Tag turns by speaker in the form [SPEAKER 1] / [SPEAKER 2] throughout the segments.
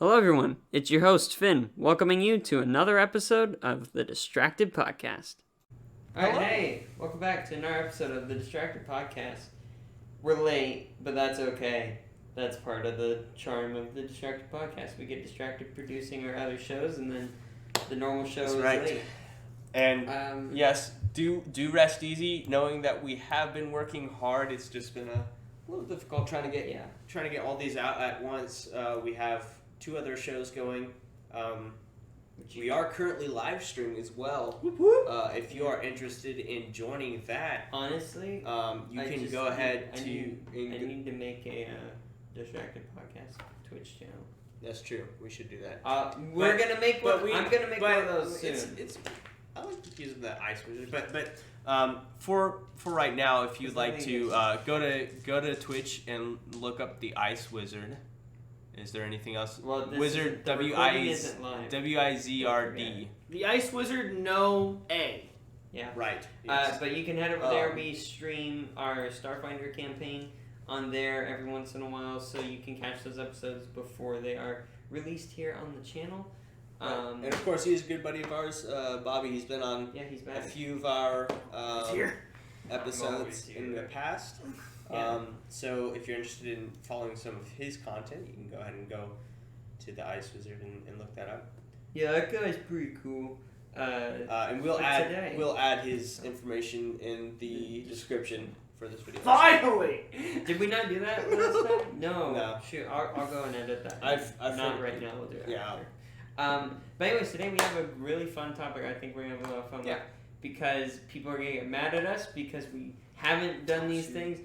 [SPEAKER 1] Hello, everyone. It's your host, Finn, welcoming you to another episode of the Distract3d Podcast. All right, hey, welcome back to another episode of the Distract3d Podcast. We're late, but that's okay. That's part of the charm of the Distract3d Podcast. We get distracted producing our other shows, and then the normal show is late.
[SPEAKER 2] And yes, do rest easy, knowing that we have been working hard. It's just been a little difficult trying to get all these out at once. We have 2 other shows going. We are currently live streaming as well.
[SPEAKER 1] Whoop, whoop.
[SPEAKER 2] If you are interested in joining that,
[SPEAKER 1] honestly,
[SPEAKER 2] you can go ahead
[SPEAKER 1] I need to make a Distract3d Podcast Twitch channel.
[SPEAKER 2] That's true. We should do that.
[SPEAKER 1] I'm gonna make one of those soon.
[SPEAKER 2] I like using the TheIceWizrd, but for right now, if you'd like to go to Twitch and look up TheIceWizrd. Is there anything else?
[SPEAKER 1] Well,
[SPEAKER 2] Wizard,
[SPEAKER 1] W-I-Z-R-D.
[SPEAKER 3] TheIceWizrd, no A.
[SPEAKER 1] Yeah.
[SPEAKER 2] Right. Yes.
[SPEAKER 1] But you can head over there. We stream our Starfinder campaign on there every once in a while, so you can catch those episodes before they are released here on the channel.
[SPEAKER 2] And of course, he's a good buddy of ours, Bobby. He's been on a few of our episodes in the past.
[SPEAKER 1] Yeah.
[SPEAKER 2] So if you're interested in following some of his content, you can go ahead and go to TheIceWizrd and look that up.
[SPEAKER 1] Yeah, that guy's pretty cool.
[SPEAKER 2] And we'll add his information in the description for this video.
[SPEAKER 3] Finally!
[SPEAKER 1] Did we not do that last time?
[SPEAKER 2] No.
[SPEAKER 1] Shoot, I'll go and edit that.
[SPEAKER 2] I've
[SPEAKER 1] not right now. We'll do it.
[SPEAKER 2] Yeah.
[SPEAKER 1] After. But anyways, today we have a really fun topic. I think we're gonna have a lot of fun with, because people are gonna get mad at us because we haven't done these things.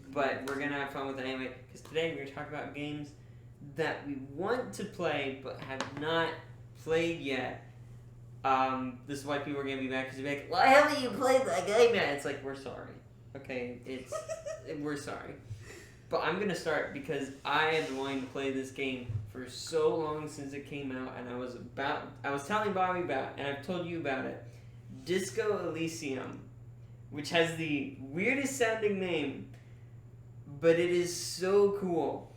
[SPEAKER 1] But we're going to have fun with it anyway, because today we're going to talk about games that we want to play but have not played yet. This is why people are going to be mad, because they're like, why haven't you played that game yet? It's like, we're sorry. Okay, we're sorry. But I'm going to start because I have been wanting to play this game for so long since it came out, and I was telling Bobby about it, and I've told you about it. Disco Elysium, which has the weirdest sounding name, but it is so cool.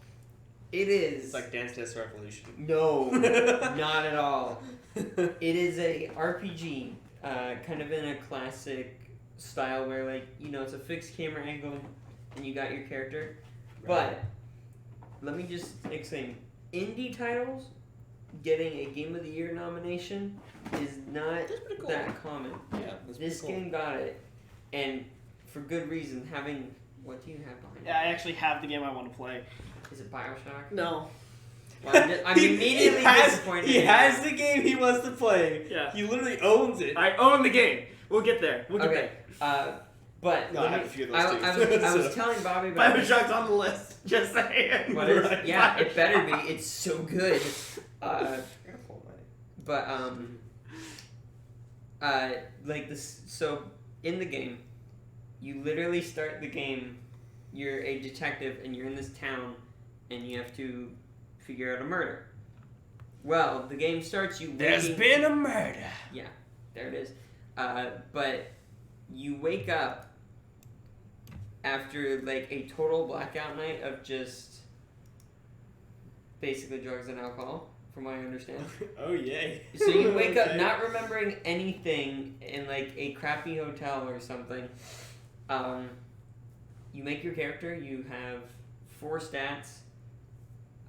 [SPEAKER 1] It is.
[SPEAKER 2] It's like Dance Dance Revolution.
[SPEAKER 1] No, not at all. It is a RPG, kind of in a classic style where, like, it's a fixed camera angle and you got your character. Right. But let me just explain. Indie titles getting a Game of the Year nomination is not that common.
[SPEAKER 2] Yeah,
[SPEAKER 1] this game got it, and for good reason. What do you have behind you?
[SPEAKER 3] Yeah, I actually have the game I want to play.
[SPEAKER 1] Is it BioShock?
[SPEAKER 3] No.
[SPEAKER 1] Well, I'm immediately disappointed.
[SPEAKER 2] He has the game he wants to play.
[SPEAKER 3] Yeah.
[SPEAKER 2] He literally owns it.
[SPEAKER 3] I own the game. We'll get there.
[SPEAKER 1] But
[SPEAKER 2] no, I have a few of those
[SPEAKER 1] I was telling Bobby about
[SPEAKER 3] BioShock's on the list. Just saying.
[SPEAKER 1] What is it? Yeah, it better be. It's so good. Like this. So in the game, you literally start the game. You're a detective and you're in this town, and you have to figure out a murder. Well, the game starts you.
[SPEAKER 2] There's been a murder.
[SPEAKER 1] Yeah, there it is. But you wake up after like a total blackout night of just basically drugs and alcohol, from what I understand.
[SPEAKER 2] Oh yay!
[SPEAKER 1] So you wake up not remembering anything in like a crappy hotel or something. You make your character. You have 4 stats.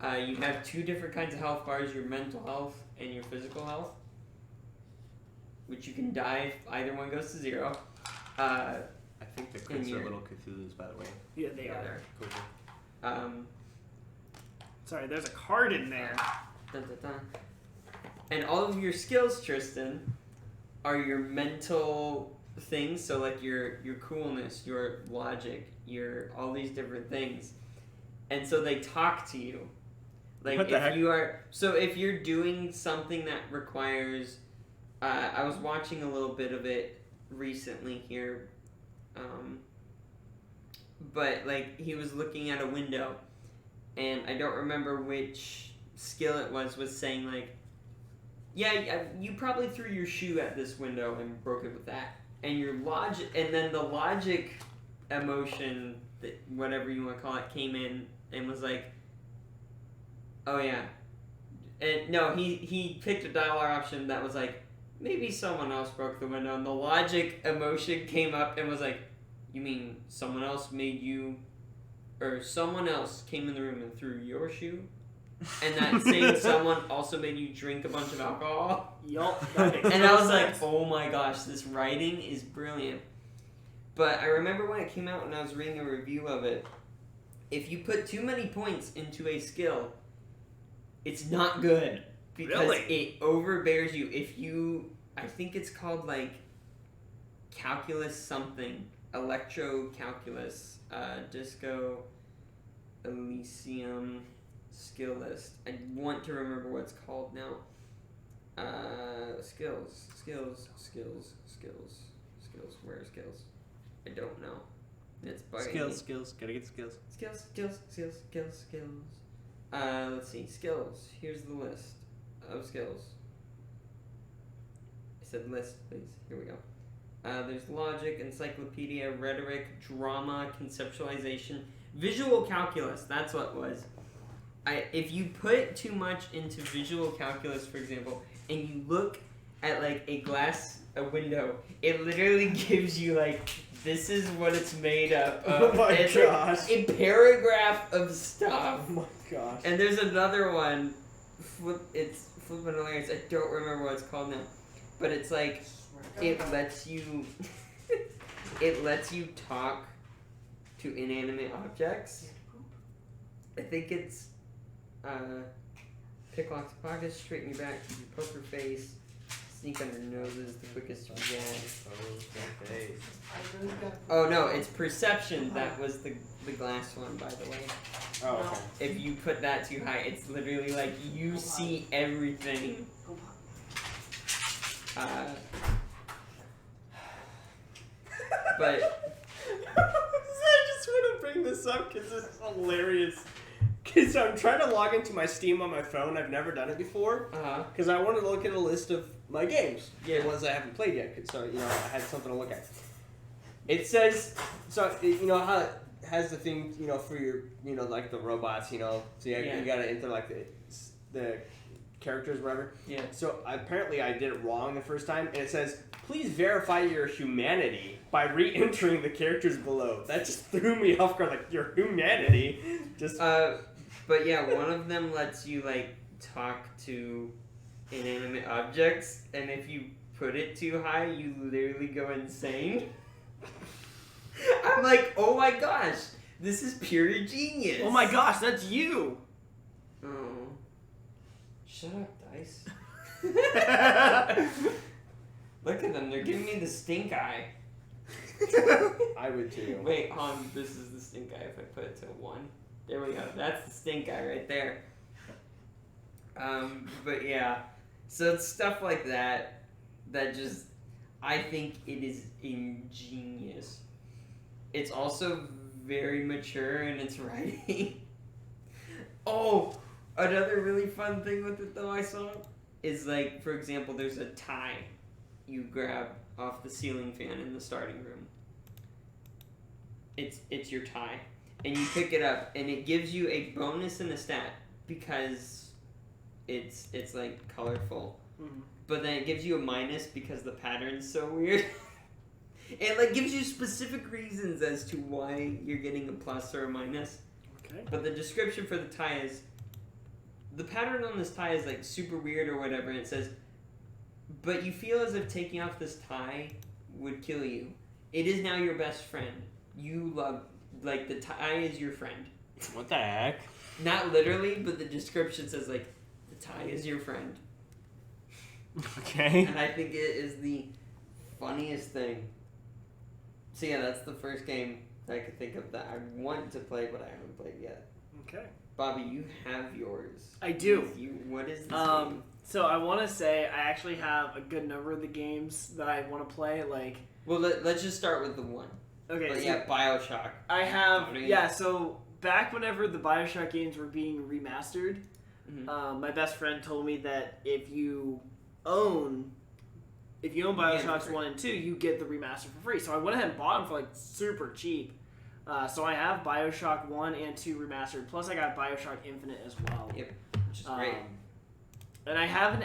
[SPEAKER 1] You have 2 different kinds of health bars: your mental health and your physical health, which you can die if either one goes to 0.
[SPEAKER 2] I think the crits are little Cthulhu's, by the way.
[SPEAKER 3] Yeah, they are.
[SPEAKER 2] Cool.
[SPEAKER 3] Sorry, there's a card in there.
[SPEAKER 1] Dun, dun, dun. And all of your skills, Tristan, are your mental things. So like your coolness, your logic, your all these different things. And so they talk to you. Like
[SPEAKER 2] what the heck?
[SPEAKER 1] If you're doing something that requires, I was watching a little bit of it recently here, but like he was looking at a window, and I don't remember which skill it was saying like, yeah, you probably threw your shoe at this window and broke it with that, and your logic, and then the logic emotion, that whatever you want to call it, came in and was like, oh yeah, And no, he picked a dialogue option that was like, maybe someone else broke the window, and the logic emotion came up and was like, you mean someone else made you, or someone else came in the room and threw your shoe? And that same someone also made you drink a bunch of alcohol?
[SPEAKER 3] Yup.
[SPEAKER 1] And I was like, oh my gosh, this writing is brilliant. But I remember when it came out and I was reading a review of it, if you put too many points into a skill, it's not good. Because it overbears you. If you, I think it's called like calculus something, electrocalculus, disco elysium skill list. I want to remember what it's called now. Skills. Where are skills? I don't know. It's bugging me.
[SPEAKER 2] Skills. Gotta get skills.
[SPEAKER 1] Skills. Let's see. Skills. Here's the list of skills. I said list, please. Here we go. There's logic, encyclopedia, rhetoric, drama, conceptualization, visual calculus. That's what it was. If you put too much into visual calculus, for example, and you look at like a window, it literally gives you like, this is what it's made up of.
[SPEAKER 2] Oh my gosh.
[SPEAKER 1] A paragraph of stuff.
[SPEAKER 2] Oh my gosh.
[SPEAKER 1] And there's another one, it's flipping hilarious. I don't remember what it's called now. But it's like, it lets you talk to inanimate objects. I think it's pick locks pockets, straighten your back, poker face, sneak under noses, the quickest you can. Oh no, it's perception. That was the glass one, by the way.
[SPEAKER 2] Oh, okay.
[SPEAKER 1] If you put that too high, it's literally like you see everything. But
[SPEAKER 2] I just want to bring this up because it's hilarious. Because I'm trying to log into my Steam on my phone. I've never done it before. Because I wanted to look at a list of my games.
[SPEAKER 1] Yeah.
[SPEAKER 2] The ones I haven't played yet. So, I had something to look at. It says, so, how it has the thing, for your, like the robots, so you got to enter like the characters, whatever.
[SPEAKER 1] Yeah.
[SPEAKER 2] So apparently I did it wrong the first time, and it says, please verify your humanity by re-entering the characters below. That just threw me off guard, like, your humanity? Just...
[SPEAKER 1] But yeah, one of them lets you, like, talk to inanimate objects, and if you put it too high, you literally go insane. I'm like, oh my gosh, this is pure genius.
[SPEAKER 3] Oh my gosh, that's you.
[SPEAKER 1] Oh. Shut up, Dice. Look at them, they're giving me the stink eye.
[SPEAKER 2] I would too.
[SPEAKER 1] Wait, this is the stink eye if I put it to 1. There we go. That's the stink eye right there. But yeah. So it's stuff like that just, I think it is ingenious. It's also very mature in its writing. Oh, another really fun thing with it though I saw is like, for example, there's a tie you grab off the ceiling fan in the starting room. It's your tie. And you pick it up and it gives you a bonus and a stat because it's like colorful.
[SPEAKER 3] Mm-hmm.
[SPEAKER 1] But then it gives you a minus because the pattern's so weird. It like gives you specific reasons as to why you're getting a plus or a minus.
[SPEAKER 3] Okay.
[SPEAKER 1] But the description for the tie is, the pattern on this tie is like super weird or whatever, and it says, but you feel as if taking off this tie would kill you. It is now your best friend. You love, like, the tie is your friend.
[SPEAKER 2] What the heck?
[SPEAKER 1] Not literally, but the description says, like, the tie is your friend.
[SPEAKER 2] Okay.
[SPEAKER 1] And I think it is the funniest thing. So yeah, that's the first game that I could think of that I want to play, but I haven't played yet.
[SPEAKER 3] Okay.
[SPEAKER 1] Bobby, you have yours.
[SPEAKER 3] I do.
[SPEAKER 1] What is this game?
[SPEAKER 3] So I want to say I actually have a good number of the games that I want to play. Like,
[SPEAKER 1] well, let's just start with the one.
[SPEAKER 3] Okay.
[SPEAKER 1] But
[SPEAKER 3] so
[SPEAKER 1] yeah, BioShock.
[SPEAKER 3] I have So back whenever the BioShock games were being remastered, my best friend told me that if you own BioShocks 1 and 2, you get the remaster for free. So I went ahead and bought them for like super cheap. So I have BioShock 1 and 2 remastered. Plus I got BioShock Infinite as well.
[SPEAKER 1] Yep, which is great.
[SPEAKER 3] And I have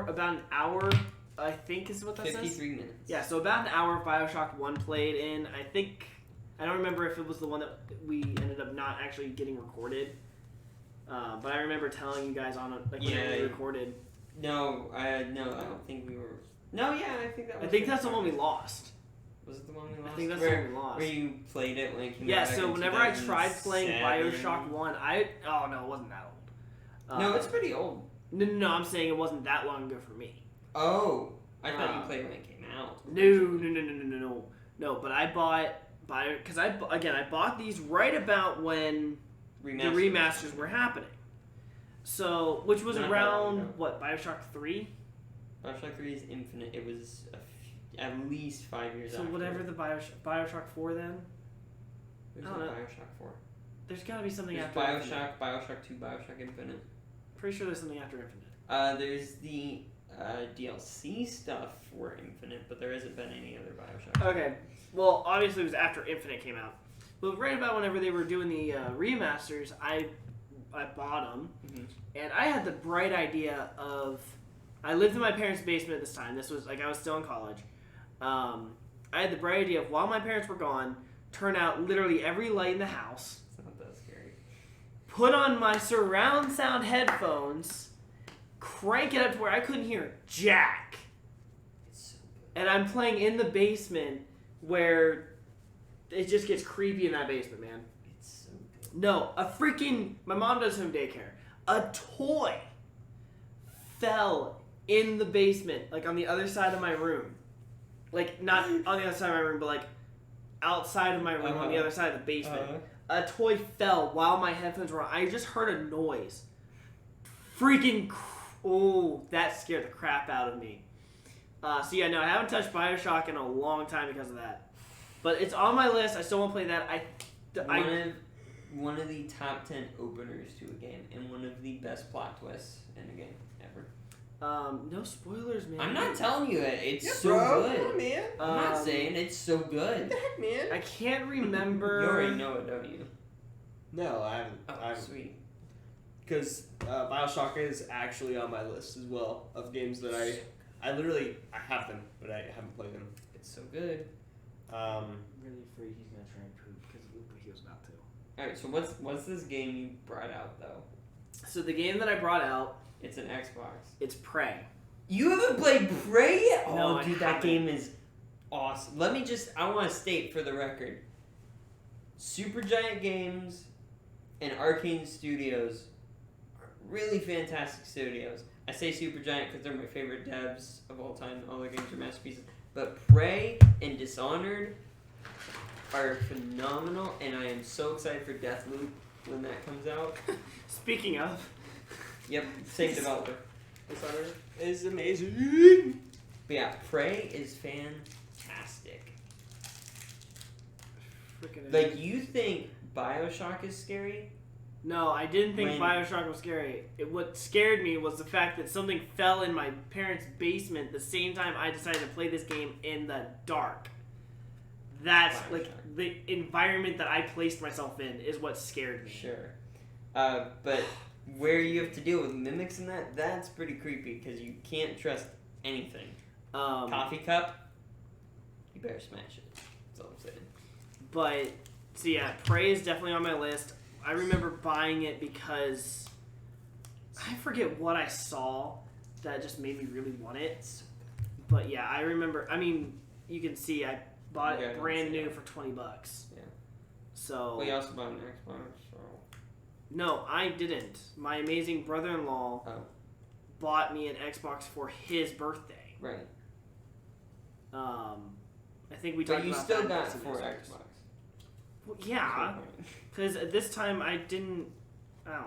[SPEAKER 3] about an hour, I think is what that
[SPEAKER 1] 53
[SPEAKER 3] says.
[SPEAKER 1] 53 minutes.
[SPEAKER 3] Yeah, so about an hour of Bioshock 1 played in. I don't remember if it was the one that we ended up not actually getting recorded. But I remember telling you guys on when we recorded.
[SPEAKER 1] No, I don't think we were. No, yeah, I think that was.
[SPEAKER 3] I think that's the one we lost.
[SPEAKER 1] Was it the one we lost?
[SPEAKER 3] I think that's the one we lost.
[SPEAKER 1] Where you played it when it came out.
[SPEAKER 3] Yeah, so whenever I tried playing Bioshock 1, oh no, it wasn't that old.
[SPEAKER 1] No, it's pretty old.
[SPEAKER 3] No, I'm saying it wasn't that long ago for me.
[SPEAKER 1] Oh, I thought you played when it came out.
[SPEAKER 3] No, but I bought because I bought these right about when the remasters were happening. So, which was around what, Bioshock 3?
[SPEAKER 1] Bioshock 3 is Infinite. It was at least 5 years after.
[SPEAKER 3] So whatever the Bioshock 4 then?
[SPEAKER 1] There's no Bioshock 4.
[SPEAKER 3] There's got to be something after
[SPEAKER 1] Bioshock,
[SPEAKER 3] Infinite.
[SPEAKER 1] Bioshock 2, Bioshock Infinite.
[SPEAKER 3] Pretty sure there's something after Infinite.
[SPEAKER 1] There's the DLC stuff for Infinite, but there hasn't been any other Bioshock.
[SPEAKER 3] Okay. Well, obviously it was after Infinite came out. But right about whenever they were doing the remasters, I bought them. Mm-hmm. And I had the bright idea of... I lived in my parents' basement at this time. This was, I was still in college. I had the bright idea of, while my parents were gone, turn out literally every light in the house.
[SPEAKER 1] It's not that scary.
[SPEAKER 3] Put on my surround sound headphones, crank it up to where I couldn't hear jack.
[SPEAKER 1] It's so good.
[SPEAKER 3] And I'm playing in the basement where it just gets creepy in that basement, man.
[SPEAKER 1] It's so good.
[SPEAKER 3] No, my mom does home daycare. A toy fell in the basement, on the other side of my room. Not on the other side of my room, but outside of my room on the other side of the basement. A toy fell while my headphones were on. I just heard a noise. That scared the crap out of me. I haven't touched Bioshock in a long time because of that. But it's on my list. I still want to play that.
[SPEAKER 1] One of the top 10 openers to a game, and one of the best plot twists in a game ever.
[SPEAKER 3] No spoilers, man.
[SPEAKER 1] I'm not telling you that. It's so good.
[SPEAKER 2] Come on, man.
[SPEAKER 1] I'm not saying it's so good.
[SPEAKER 2] What the heck, man?
[SPEAKER 3] I can't remember.
[SPEAKER 1] You already know it, don't you?
[SPEAKER 2] No, I haven't.
[SPEAKER 1] Oh, sweet.
[SPEAKER 2] Because Bioshock is actually on my list as well of games that I have them, but I haven't played them.
[SPEAKER 1] It's so good.
[SPEAKER 3] I'm really afraid he's gonna try and poop because he was about to.
[SPEAKER 1] Alright, so what's this game you brought out though?
[SPEAKER 3] So the game that I brought out,
[SPEAKER 1] it's an Xbox.
[SPEAKER 3] It's Prey.
[SPEAKER 1] You haven't played Prey yet?
[SPEAKER 3] No,
[SPEAKER 1] oh, dude, that game is awesome. I want to state for the record, Supergiant Games and Arcane Studios are really fantastic studios. I say Supergiant because they're my favorite devs of all time. All their games are masterpieces. But Prey and Dishonored are phenomenal, and I am so excited for Deathloop when that comes out.
[SPEAKER 3] Speaking of...
[SPEAKER 1] Yep, same developer.
[SPEAKER 2] Dishonored is amazing.
[SPEAKER 1] But yeah, Prey is fantastic. You think Bioshock is scary?
[SPEAKER 3] No, I didn't think Bioshock was scary. What scared me was the fact that something fell in my parents' basement the same time I decided to play this game in the dark. That's Bioshock. The environment that I placed myself in is what scared me.
[SPEAKER 1] Sure. But where you have to deal with mimics and that's pretty creepy because you can't trust anything. Coffee cup, you better smash it. That's all I'm saying.
[SPEAKER 3] But, so yeah, Prey is definitely on my list. I remember buying it because I forget what I saw that just made me really want it. But yeah, I remember. I mean, you can see I bought it brand new for $20.
[SPEAKER 1] Yeah.
[SPEAKER 3] So.
[SPEAKER 1] Well, you also bought an Xbox. So.
[SPEAKER 3] No, I didn't. My amazing brother-in-law bought me an Xbox for his birthday.
[SPEAKER 1] Right.
[SPEAKER 3] I think we talked about that.
[SPEAKER 1] But you still got it for Xbox.
[SPEAKER 3] Well, yeah. Because at this time, I don't know.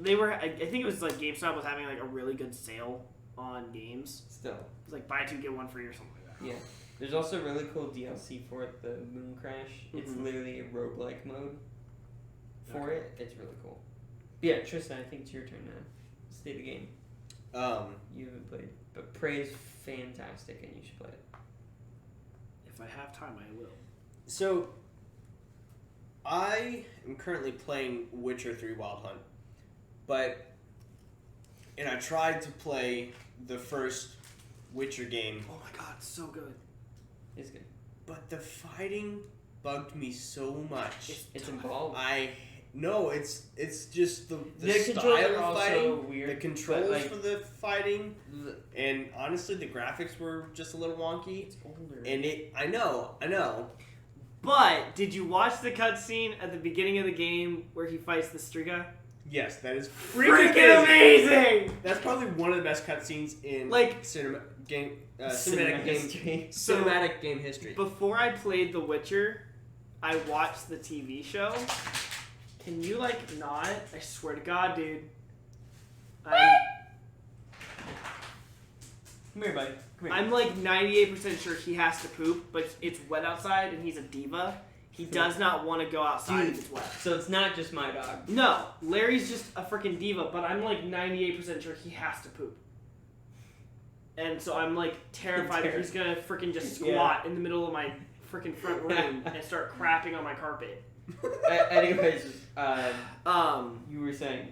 [SPEAKER 3] I think it was GameStop was having a really good sale on games.
[SPEAKER 1] Still.
[SPEAKER 3] It was buy 2, get 1 free or something like that.
[SPEAKER 1] Yeah. There's also really cool DLC for it, the Moon Crash. Mm-hmm. It's literally a roguelike mode for it. It's really cool. But yeah, Tristan, I think it's your turn now. State the game. You haven't played. But Prey is fantastic and you should play it.
[SPEAKER 3] If I have time, I will.
[SPEAKER 2] So... I am currently playing Witcher 3 Wild Hunt, but and I tried to play the first Witcher game.
[SPEAKER 3] Oh my god, so good.
[SPEAKER 1] It's good.
[SPEAKER 2] But the fighting bugged me so much.
[SPEAKER 1] It's involved.
[SPEAKER 2] No, it's just the
[SPEAKER 1] controls
[SPEAKER 2] style
[SPEAKER 1] are
[SPEAKER 2] of fighting,
[SPEAKER 1] also weird,
[SPEAKER 2] the controls
[SPEAKER 1] like,
[SPEAKER 2] for the fighting, and honestly, the graphics were just a little wonky.
[SPEAKER 1] It's older.
[SPEAKER 2] And I know.
[SPEAKER 3] But did you watch the cutscene at the beginning of the game where he fights the Striga?
[SPEAKER 2] Yes, that is
[SPEAKER 3] freaking amazing.
[SPEAKER 2] That's probably one of the best cutscenes in cinematic game history. Cinematic game history.
[SPEAKER 3] Before I played The Witcher, I watched the TV show. Can you not? I swear to God, dude.
[SPEAKER 1] Come here, buddy. Come here.
[SPEAKER 3] I'm 98% sure he has to poop, but it's wet outside and he's a diva. He does not want to go outside if it's wet.
[SPEAKER 1] So it's not just my dog.
[SPEAKER 3] No, Larry's just a freaking diva, but I'm 98% sure he has to poop. And so I'm terrified that he's gonna freaking just squat in the middle of my freaking front room and start crapping on my carpet.
[SPEAKER 1] Anyways, you were saying.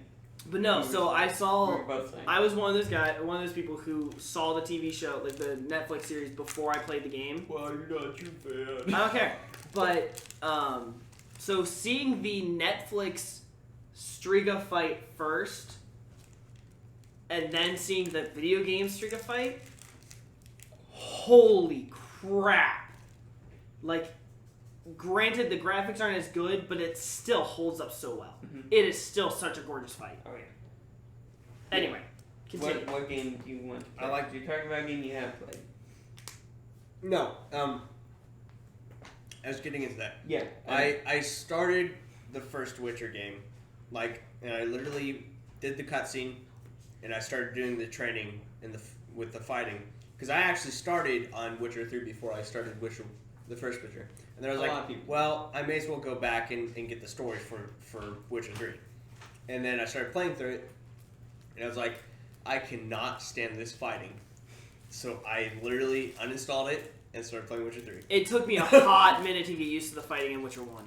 [SPEAKER 3] But no, so I saw.
[SPEAKER 1] We were both saying.
[SPEAKER 3] I was one of those people who saw the TV show, the Netflix series, before I played the game.
[SPEAKER 2] Well, you're not too bad.
[SPEAKER 3] I don't care. But so seeing the Netflix Striga fight first, and then seeing the video game Striga fight, holy crap! Granted, the graphics aren't as good, but it still holds up so well. Mm-hmm. It is still such a gorgeous fight.
[SPEAKER 1] Oh, yeah.
[SPEAKER 3] Anyway, continue.
[SPEAKER 1] What game do you want to play? You're talking about a game you have played.
[SPEAKER 2] No, I was getting into that.
[SPEAKER 1] Yeah.
[SPEAKER 2] I started the first Witcher game, and I literally did the cutscene, and I started doing the training with the fighting. Because I actually started on Witcher 3 before I started the first Witcher. And then I was well, I may as well go back and get the story for Witcher 3. And then I started playing through it, and I was like, I cannot stand this fighting. So I literally uninstalled it and started playing Witcher 3.
[SPEAKER 3] It took me a hot minute to get used to the fighting in Witcher 1.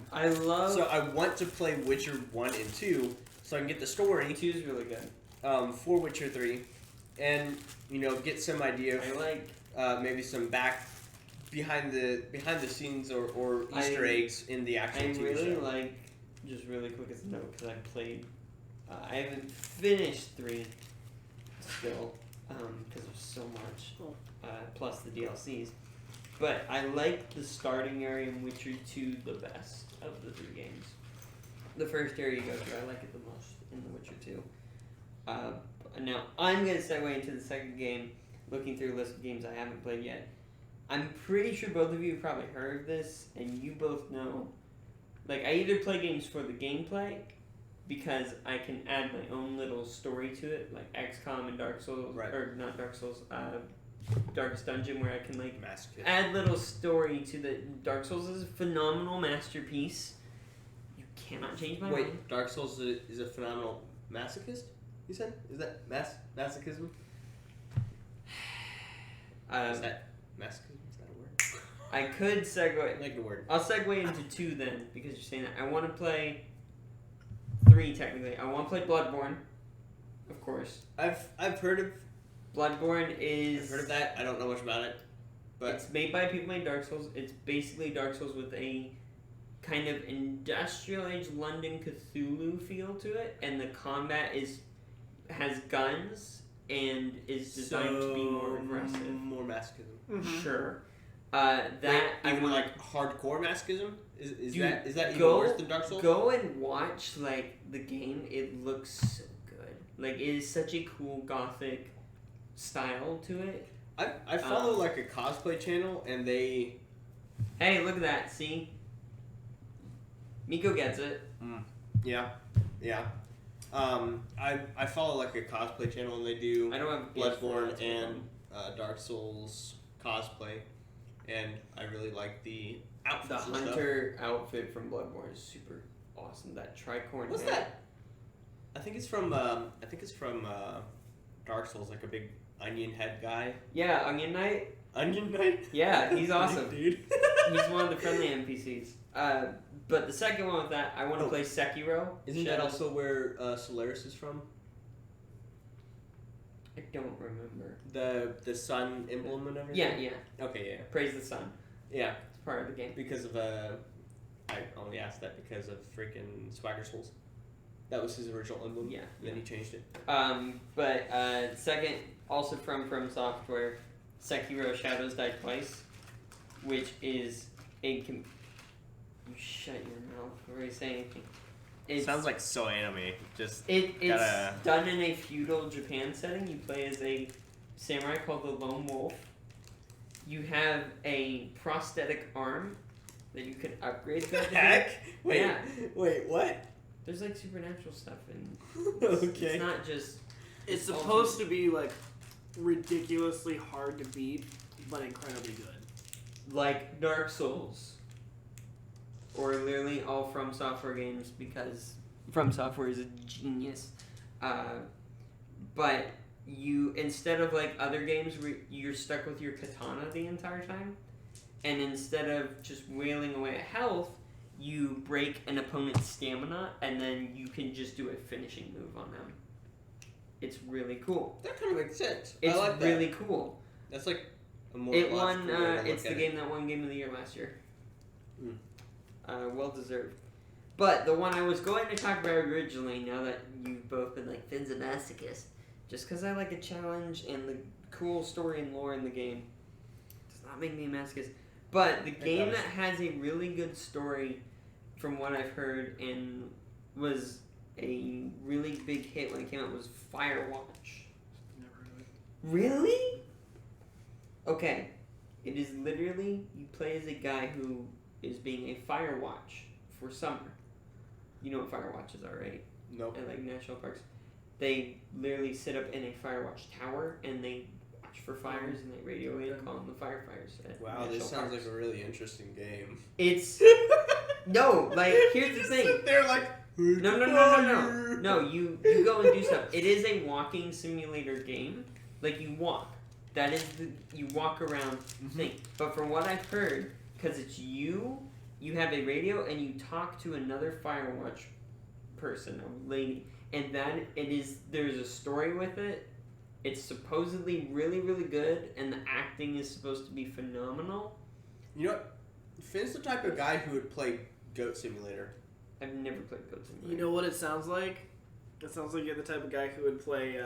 [SPEAKER 2] So I want to play Witcher 1 and 2 so I can get the story.
[SPEAKER 1] 2 is really good.
[SPEAKER 2] For Witcher 3. And, get some idea of maybe some behind the scenes or Easter eggs in the actual TV show.
[SPEAKER 1] I really just really quick as a note, because I played, I haven't finished 3 still, because there's so much, plus the DLCs. But I like the starting area in Witcher 2 the best of the 3 games. The first area you go through, I like it the most in The Witcher 2. Now, I'm going to segue into the second game, looking through a list of games I haven't played yet. I'm pretty sure both of you have probably heard of this, and you both know. I either play games for the gameplay, because I can add my own little story to it, like XCOM and Dark Souls, or not Dark Souls, Darkest Dungeon, where I can add little story to the. Dark Souls is a phenomenal masterpiece. You cannot change my mind.
[SPEAKER 2] Wait, Dark Souls is a phenomenal masochist? You said? Is that masochism? Is that masochism? Is that a word?
[SPEAKER 1] I could segue.
[SPEAKER 2] Like the word.
[SPEAKER 1] I'll segue into 2 then, because you're saying that. I want to play 3 technically. I want to play Bloodborne, of course.
[SPEAKER 2] I've heard of.
[SPEAKER 1] Bloodborne is.
[SPEAKER 2] I've heard of that. I don't know much about it, but
[SPEAKER 1] it's made by people made Dark Souls. It's basically Dark Souls with a kind of industrial age London Cthulhu feel to it, and the combat has guns and is designed to be more aggressive,
[SPEAKER 2] more masochism.
[SPEAKER 1] Mm-hmm. Sure.
[SPEAKER 2] Even hardcore masochism? Is that even worse than Dark Souls?
[SPEAKER 1] Go and watch the game. It looks so good. It is such a cool gothic style to it.
[SPEAKER 2] I follow a cosplay channel, and they.
[SPEAKER 1] Hey, look at that! See, Miko gets it.
[SPEAKER 2] Yeah. I follow a cosplay channel, and they do.
[SPEAKER 1] I don't have
[SPEAKER 2] Bloodborne and Dark Souls cosplay, and I really like the outfits.
[SPEAKER 1] The hunter outfit from Bloodborne is super awesome. That tricorn.
[SPEAKER 2] What's that? I think it's from Dark Souls, a big onion head guy.
[SPEAKER 1] Yeah, Onion Knight.
[SPEAKER 2] Onion Knight?
[SPEAKER 1] Yeah, he's awesome.
[SPEAKER 2] Dude.
[SPEAKER 1] He's one of the friendly NPCs. But the second one with that, I want to play Sekiro.
[SPEAKER 2] Isn't that also where Solaris is from?
[SPEAKER 1] I don't remember.
[SPEAKER 2] The sun emblem and everything?
[SPEAKER 1] Yeah.
[SPEAKER 2] Okay, yeah.
[SPEAKER 1] Praise the sun.
[SPEAKER 2] Yeah.
[SPEAKER 1] It's part of the game.
[SPEAKER 2] Because of, I only asked that because of freaking Swagger Souls. That was his original emblem.
[SPEAKER 1] Yeah.
[SPEAKER 2] Then he changed it.
[SPEAKER 1] But second, also from Software, Sekiro Shadows Die Twice, which is you shut your mouth before you say anything.
[SPEAKER 2] It sounds like so anime. Just
[SPEAKER 1] it's done in a feudal Japan setting. You play as a samurai called the Lone Wolf. You have a prosthetic arm that you can upgrade.
[SPEAKER 2] Heck? Wait, what?
[SPEAKER 1] There's like supernatural stuff in.
[SPEAKER 2] Okay.
[SPEAKER 1] It's not just.
[SPEAKER 3] It's supposed to be like ridiculously hard to beat, but incredibly good.
[SPEAKER 1] Like Dark Souls. Or literally all From Software games, because From Software is a genius. But you, instead of like other games where you're stuck with your katana the entire time, and instead of just wailing away at health, you break an opponent's stamina, and then you can just do a finishing move on them. It's really cool.
[SPEAKER 2] That kind of makes sense.
[SPEAKER 1] It's
[SPEAKER 2] I like
[SPEAKER 1] really
[SPEAKER 2] that.
[SPEAKER 1] cool.
[SPEAKER 2] That's like a more
[SPEAKER 1] It
[SPEAKER 2] logical
[SPEAKER 1] won.
[SPEAKER 2] way to look
[SPEAKER 1] It's
[SPEAKER 2] at
[SPEAKER 1] the game that won Game of the Year last year.
[SPEAKER 2] Mm.
[SPEAKER 1] Well deserved. But the one I was going to talk about originally, now that you've both been like, Finn's a masochist, just because I like a challenge and the cool story and lore in the game, does not make me a masochist. But the game that has a really good story, from what I've heard, and was a really big hit when it came out, was Firewatch.
[SPEAKER 3] Never heard of it.
[SPEAKER 1] Really? Okay. It is literally, you play as a guy who is being a Firewatch for summer. You know what Firewatches are, right?
[SPEAKER 2] Nope.
[SPEAKER 1] At like national parks. They literally sit up in a Firewatch tower and they watch for fires and they radio in and call them the firefighters.
[SPEAKER 2] Wow, this sounds like a really interesting game.
[SPEAKER 1] It's no, like here's the thing.
[SPEAKER 2] They're like
[SPEAKER 1] No, you go and do stuff. It is a walking simulator game. Like you walk. That is you walk around thing. But from what I've heard, because it's you have a radio and you talk to another Firewatch person, a lady, and then there's a story with it. It's supposedly really, really good, and the acting is supposed to be phenomenal.
[SPEAKER 2] You know what? Finn's the type of guy who would play Goat Simulator.
[SPEAKER 1] I've never played Goat Simulator.
[SPEAKER 3] You know what it sounds like? It sounds like you're the type of guy who would play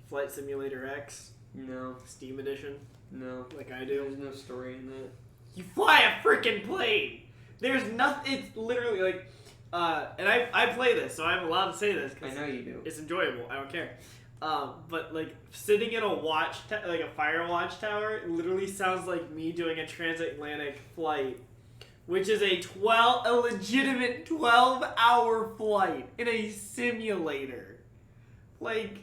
[SPEAKER 3] Flight Simulator X.
[SPEAKER 1] No.
[SPEAKER 3] Steam Edition.
[SPEAKER 1] No.
[SPEAKER 3] Like I do.
[SPEAKER 1] There's no story in that.
[SPEAKER 3] You fly a freaking plane! There's nothing. It's literally like. And I play this, so I'm allowed to say this.
[SPEAKER 1] I know you do.
[SPEAKER 3] It's enjoyable. I don't care. But like sitting in a like a Firewatch tower, it literally sounds like me doing a transatlantic flight, which is a legitimate 12-hour flight in a simulator. Like,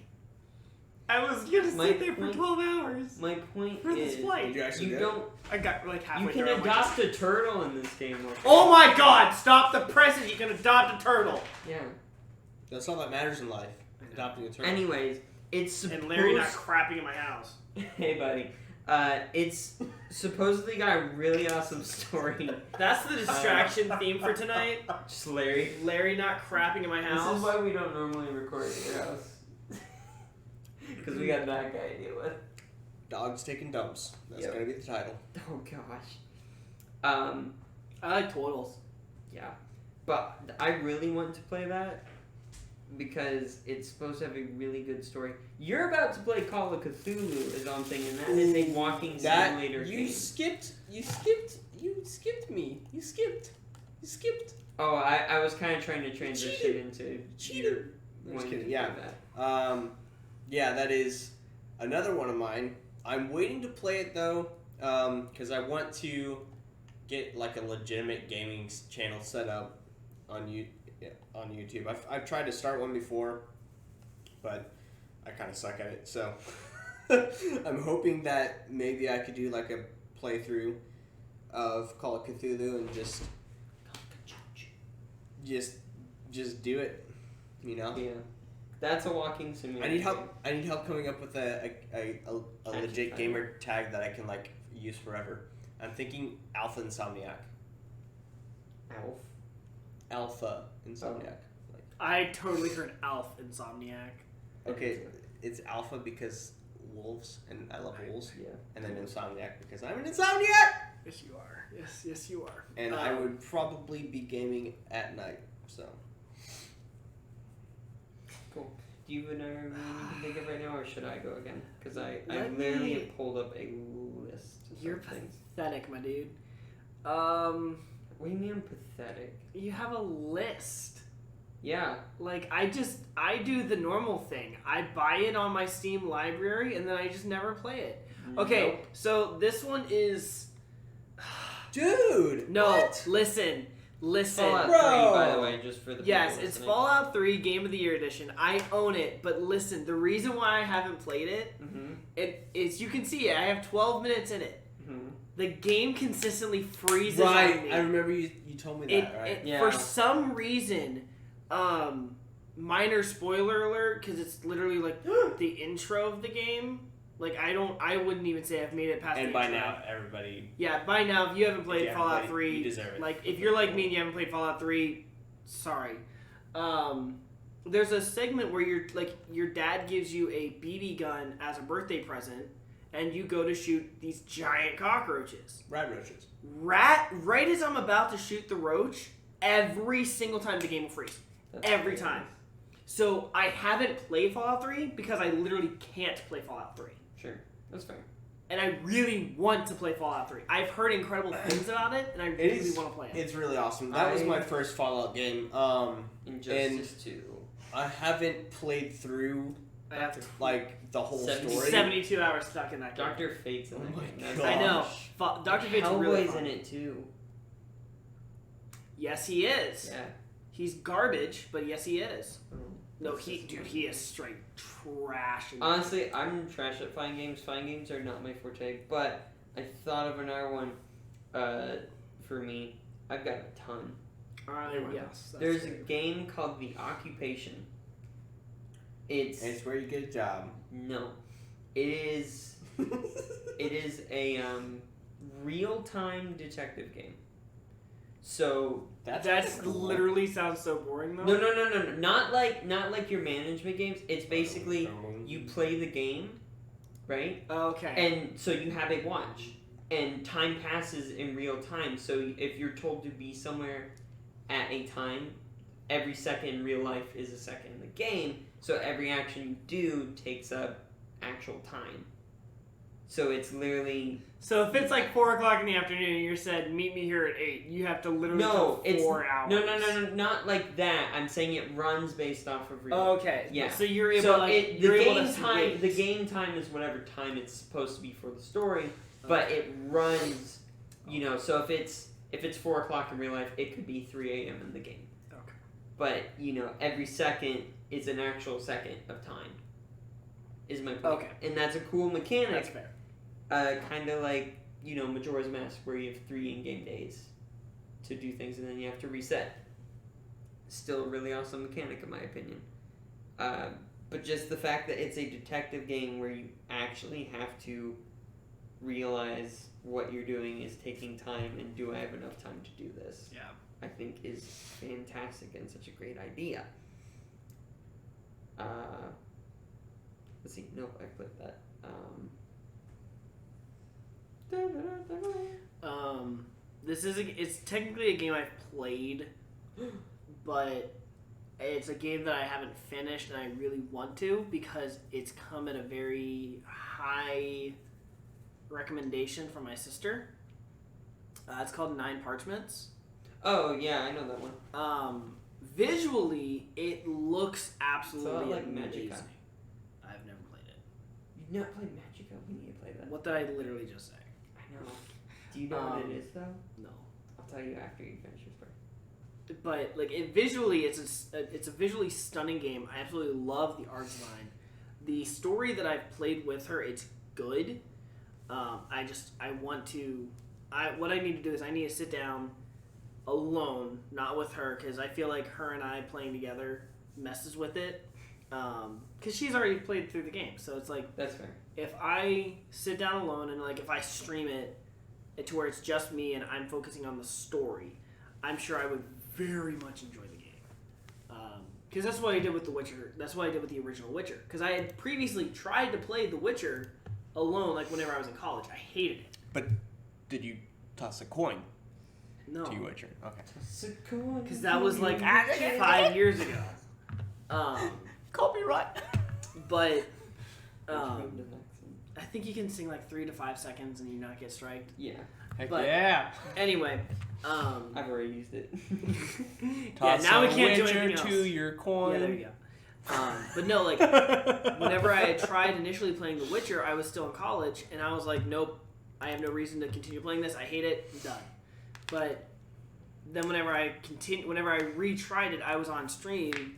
[SPEAKER 3] I was gonna sit there for 12 hours.
[SPEAKER 1] My point
[SPEAKER 3] for this
[SPEAKER 1] is,
[SPEAKER 3] flight.
[SPEAKER 1] you don't.
[SPEAKER 3] I got like halfway.
[SPEAKER 1] You can
[SPEAKER 3] through,
[SPEAKER 1] adopt a turtle in this game.
[SPEAKER 3] Oh my God! Stop the presses. You can adopt a turtle.
[SPEAKER 1] Yeah.
[SPEAKER 2] That's all that matters in life. Adopting a turtle.
[SPEAKER 1] Anyways, it's supposed...
[SPEAKER 3] And Larry not crapping in my house.
[SPEAKER 1] Hey, buddy. It's supposedly got a really awesome story.
[SPEAKER 3] That's the distraction theme for tonight.
[SPEAKER 1] Just Larry.
[SPEAKER 3] Larry not crapping in my house.
[SPEAKER 1] This is why we don't normally record at your house. Because we got that guy to deal with.
[SPEAKER 2] Dogs taking dumps. That's gonna be the title.
[SPEAKER 1] Oh gosh.
[SPEAKER 3] I like turtles.
[SPEAKER 1] Yeah, but I really want to play that because it's supposed to have a really good story. You're about to play Call of Cthulhu, is all I'm saying, and that is a walking simulator game.
[SPEAKER 2] You skipped me. You skipped.
[SPEAKER 1] Oh, I was kind of trying to transition into
[SPEAKER 2] cheater. I'm just kidding. Yeah. Yeah, that is another one of mine. I'm waiting to play it though, because I want to get like a legitimate gaming channel set up on YouTube. I've tried to start one before, but I kind of suck at it. So I'm hoping that maybe I could do like a playthrough of Call of Cthulhu and just do it. You know?
[SPEAKER 1] Yeah. That's a walking simulator.
[SPEAKER 2] I need help coming up with a legit gamer tag that I can like use forever. I'm thinking Alpha Insomniac. Alpha Insomniac.
[SPEAKER 3] I totally heard Alf Insomniac.
[SPEAKER 2] Okay, it's alpha because wolves, and I love wolves.
[SPEAKER 1] Yeah.
[SPEAKER 2] And then Insomniac because I'm an Insomniac.
[SPEAKER 3] Yes, you are. Yes, you are.
[SPEAKER 2] And I would probably be gaming at night. So.
[SPEAKER 1] Cool. Do you have another name you can think of right now, or should I go again? Because I literally have pulled up a list.
[SPEAKER 3] You're
[SPEAKER 1] things.
[SPEAKER 3] pathetic, my dude.
[SPEAKER 1] What do you mean I'm pathetic?
[SPEAKER 3] You have a list.
[SPEAKER 1] Yeah.
[SPEAKER 3] Like, I do the normal thing. I buy it on my Steam library, and then I just never play it. Okay,
[SPEAKER 1] Nope.
[SPEAKER 3] so this one is...
[SPEAKER 2] Dude!
[SPEAKER 3] No,
[SPEAKER 2] What?
[SPEAKER 3] listen.
[SPEAKER 1] Fallout
[SPEAKER 2] Bro.
[SPEAKER 1] 3, by the way, just for the
[SPEAKER 3] Yes,
[SPEAKER 1] people
[SPEAKER 3] it's
[SPEAKER 1] listening.
[SPEAKER 3] Fallout 3 Game of the Year Edition. I own it, but listen, the reason why I haven't played it, it's you can see it. I have 12 minutes in it. The game consistently freezes on me.
[SPEAKER 2] I remember you told me that, right?
[SPEAKER 1] Yeah.
[SPEAKER 3] For some reason, minor spoiler alert, because it's literally like the intro of the game. Like, I wouldn't even say I've made it past the
[SPEAKER 2] And by
[SPEAKER 3] intro.
[SPEAKER 2] now, everybody...
[SPEAKER 3] Yeah, by now, if you haven't played Fallout 3...
[SPEAKER 2] You deserve it.
[SPEAKER 3] Like, if you're like me and you haven't played Fallout 3, sorry. There's a segment where your dad gives you a BB gun as a birthday present, and you go to shoot these giant cockroaches.
[SPEAKER 2] Rat roaches.
[SPEAKER 3] Right as I'm about to shoot the roach, every single time the game will freeze. Every time. So I haven't played Fallout 3 because I literally can't play Fallout 3.
[SPEAKER 1] Sure, that's fair.
[SPEAKER 3] And I really want to play Fallout 3. I've heard incredible things about it, and I really want to play it.
[SPEAKER 2] It's really awesome. That was my first Fallout game.
[SPEAKER 1] Injustice 2.
[SPEAKER 2] I haven't played through like the whole story.
[SPEAKER 3] 72 hours stuck in that game.
[SPEAKER 1] Dr. Fate's in that game.
[SPEAKER 3] I know. Dr. Fate's really fun.
[SPEAKER 1] in it too.
[SPEAKER 3] Yes, he is.
[SPEAKER 1] Yeah.
[SPEAKER 3] He's garbage, but yes, he is.
[SPEAKER 1] Oh,
[SPEAKER 3] No, he is straight trash.
[SPEAKER 1] Honestly, I'm trash at fighting games. Fighting games are not my forte, but I thought of another one for me. I've got a ton.
[SPEAKER 3] Yes.
[SPEAKER 1] There's a game called The Occupation.
[SPEAKER 2] It's where you get a job.
[SPEAKER 1] No. It is a real-time detective game. So
[SPEAKER 3] that's cool. Literally sounds so boring though.
[SPEAKER 1] No. Not like your management games. It's basically you play the game, right?
[SPEAKER 3] Okay.
[SPEAKER 1] And so you have a watch, and time passes in real time. So if you're told to be somewhere at a time, every second in real life is a second in the game. So every action you do takes up actual time. So it's literally...
[SPEAKER 3] So if it's like 4 o'clock in the afternoon and you said, meet me here at 8, you have to literally take 4 hours.
[SPEAKER 1] No, not like that. I'm saying it runs based off of real.
[SPEAKER 3] Okay.
[SPEAKER 1] Yeah.
[SPEAKER 3] So you're able
[SPEAKER 1] the game time is whatever time it's supposed to be for the story, but it runs, so if it's 4 o'clock in real life, it could be 3 a.m. in the game.
[SPEAKER 3] Okay.
[SPEAKER 1] But, every second is an actual second of time. Is my point.
[SPEAKER 3] Okay.
[SPEAKER 1] And that's a cool mechanic.
[SPEAKER 3] That's fair.
[SPEAKER 1] Kind of like, Majora's Mask, where you have 3 in-game days to do things, and then you have to reset. Still a really awesome mechanic, in my opinion. But just the fact that it's a detective game where you actually have to realize what you're doing is taking time, and do I have enough time to do this?
[SPEAKER 3] Yeah.
[SPEAKER 1] I think is fantastic and such a great idea. Let's see. Nope, I clicked that.
[SPEAKER 3] It's technically a game I've played, but it's a game that I haven't finished and I really want to because it's come at a very high recommendation from my sister. It's called 9 Parchments.
[SPEAKER 1] Oh yeah, I know that one.
[SPEAKER 3] Visually, it looks absolutely
[SPEAKER 1] like
[SPEAKER 3] amazing.
[SPEAKER 1] Magica.
[SPEAKER 3] I've never played it.
[SPEAKER 1] You've not played Magica? We need to play that.
[SPEAKER 3] What did I literally just say?
[SPEAKER 1] I know. Do you know what it is though?
[SPEAKER 3] No.
[SPEAKER 1] I'll tell you after you finish your story.
[SPEAKER 3] But like visually, it's a visually stunning game. I absolutely love the art design. The story that I've played with her, it's good. What I need to do is I need to sit down alone, not with her, because I feel like her and I playing together messes with it. Because she's already played through the game, so it's like
[SPEAKER 1] that's fair.
[SPEAKER 3] If I sit down alone and like if I stream it to where it's just me and I'm focusing on the story, I'm sure I would very much enjoy the game. Because that's what I did with The Witcher. That's what I did with the original Witcher. Because I had previously tried to play The Witcher alone, like whenever I was in college. I hated it.
[SPEAKER 2] But did you toss a coin?
[SPEAKER 3] No.
[SPEAKER 2] To Witcher. Okay.
[SPEAKER 3] Because that was like 5 years ago.
[SPEAKER 2] Copyright.
[SPEAKER 3] But I think you can sing like 3 to 5 seconds and you not get striked.
[SPEAKER 1] Yeah.
[SPEAKER 2] Heck
[SPEAKER 3] but
[SPEAKER 2] yeah.
[SPEAKER 3] Anyway.
[SPEAKER 1] I've already used it.
[SPEAKER 2] Toss
[SPEAKER 3] now we can't do
[SPEAKER 2] Witcher
[SPEAKER 3] anything else.
[SPEAKER 2] to your coin.
[SPEAKER 3] Yeah, there you go. But no, like, whenever I had tried initially playing The Witcher, I was still in college, and I was like, nope, I have no reason to continue playing this. I hate it. I'm done. But then whenever I retried it, I was on stream,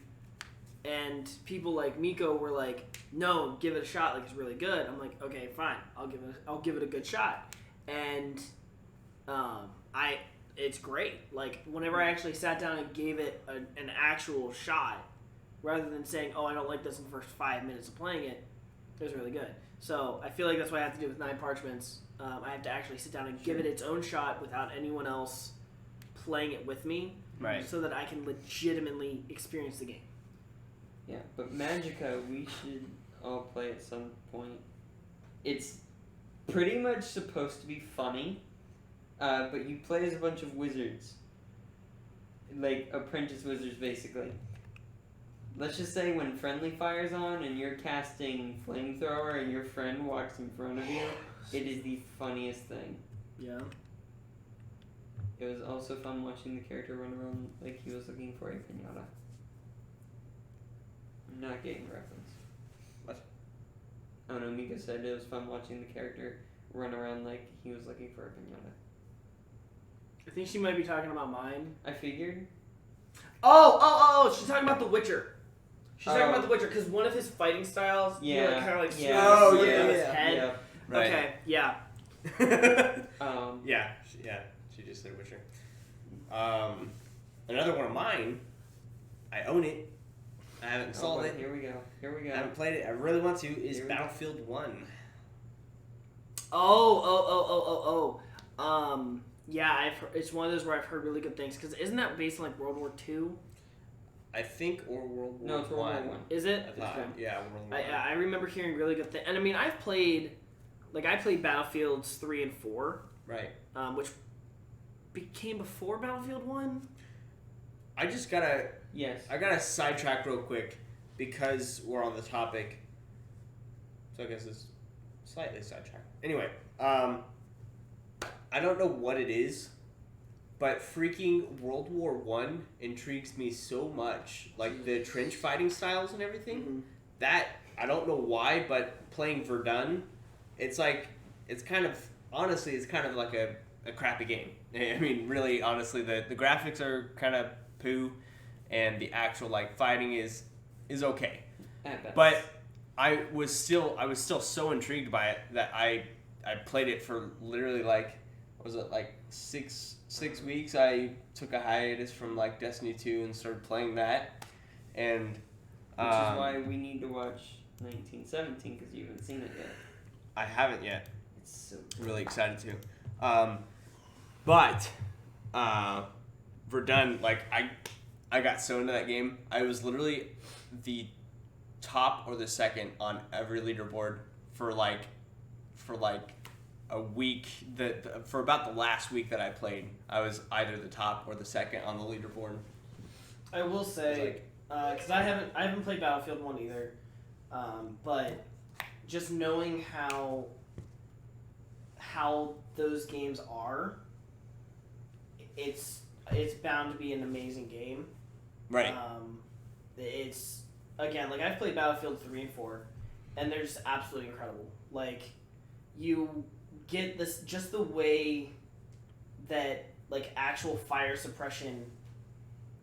[SPEAKER 3] and people like Miko were like, no, give it a shot. Like, it's really good. I'm like, okay, fine. I'll give it a good shot. And it's great. Like, whenever I actually sat down and gave it an actual shot, rather than saying, oh, I don't like this in the first 5 minutes of playing it, it was really good. So I feel like that's what I have to do with 9 Parchments. I have to actually sit down and give it its own shot without anyone else playing it with me,
[SPEAKER 2] right?
[SPEAKER 3] So that I can legitimately experience the game.
[SPEAKER 1] Yeah, but Magicka, we should all play at some point. It's pretty much supposed to be funny, but you play as a bunch of wizards. Like, apprentice wizards, basically. Let's just say when friendly fire's on and you're casting flamethrower and your friend walks in front of you, it is the funniest thing.
[SPEAKER 3] Yeah.
[SPEAKER 1] It was also fun watching the character run around like he was looking for a pinata. I'm not getting the reference.
[SPEAKER 2] What?
[SPEAKER 1] Oh no, Mika said it was fun watching the character run around like he was looking for a pinata.
[SPEAKER 3] I think she might be talking about mine.
[SPEAKER 1] I figured.
[SPEAKER 3] Oh! She's talking about The Witcher. She's talking about The Witcher because one of his fighting styles,
[SPEAKER 1] yeah,
[SPEAKER 3] you kind of like
[SPEAKER 1] his
[SPEAKER 3] head.
[SPEAKER 1] Yeah.
[SPEAKER 2] Right.
[SPEAKER 3] Okay, yeah.
[SPEAKER 2] She just said Witcher. Another one of mine. I own it. I haven't installed it.
[SPEAKER 1] Here we go.
[SPEAKER 2] I haven't played it. I really want to. Is Battlefield 1.
[SPEAKER 3] Yeah, it's one of those where I've heard really good things. Because isn't that based on like World War II?
[SPEAKER 2] I think, or World War
[SPEAKER 1] No, it's World War I.
[SPEAKER 3] Is it?
[SPEAKER 2] I thought, yeah, World War
[SPEAKER 3] I remember hearing really good things. And I mean, I played Battlefields 3 and 4.
[SPEAKER 2] Right.
[SPEAKER 3] Which became before Battlefield 1.
[SPEAKER 2] I just gotta...
[SPEAKER 1] Yes.
[SPEAKER 2] I gotta sidetrack real quick because we're on the topic. So I guess it's slightly sidetracked. Anyway, I don't know what it is, but freaking World War I intrigues me so much. Like the trench fighting styles and everything.
[SPEAKER 3] Mm-hmm.
[SPEAKER 2] That, I don't know why, but playing Verdun, it's like, it's kind of like a crappy game. I mean, really, honestly, the graphics are kind of poo, and the actual like fighting is okay. But I was still so intrigued by it that I played it for literally like, what was it, like six weeks. I took a hiatus from like Destiny 2 and started playing that, and
[SPEAKER 1] which is why we need to watch 1917 because you haven't seen it yet.
[SPEAKER 2] I haven't yet.
[SPEAKER 1] It's so good.
[SPEAKER 2] Really excited to. But Verdun, like I got so into that game. I was literally the top or the second on every leaderboard for like a week. For about the last week that I played, I was either the top or the second on the leaderboard.
[SPEAKER 3] I will say, because I haven't played Battlefield 1 either, but just knowing how those games are, it's bound to be an amazing game.
[SPEAKER 2] Right.
[SPEAKER 3] It's, again, like I've played Battlefield 3 and 4, and they're just absolutely incredible. Like, you get this, just the way that like actual fire suppression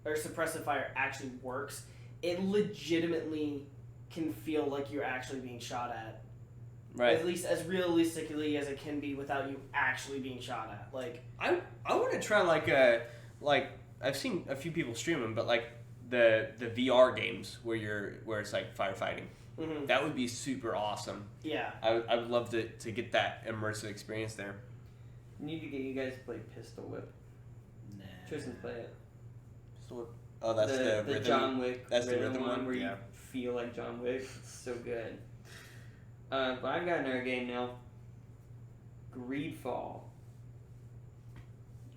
[SPEAKER 3] or suppressive fire actually works, it legitimately can feel like you're actually being shot at.
[SPEAKER 2] Right.
[SPEAKER 3] At least as realistically as it can be without you actually being shot at. Like,
[SPEAKER 2] I want to try like I've seen a few people stream them, but like the VR games where it's like firefighting.
[SPEAKER 3] mm-hmm.
[SPEAKER 2] That would be super awesome.
[SPEAKER 3] Yeah.
[SPEAKER 2] I would love to get that immersive experience there.
[SPEAKER 1] I need to get you guys to play Pistol Whip.
[SPEAKER 3] Nah.
[SPEAKER 1] Tristan, play it.
[SPEAKER 2] Pistol Whip. Oh, that's the rhythm.
[SPEAKER 1] John Wick.
[SPEAKER 2] That's the rhythm one
[SPEAKER 1] where you feel like John Wick. It's so good. But I've got another game now. Greedfall.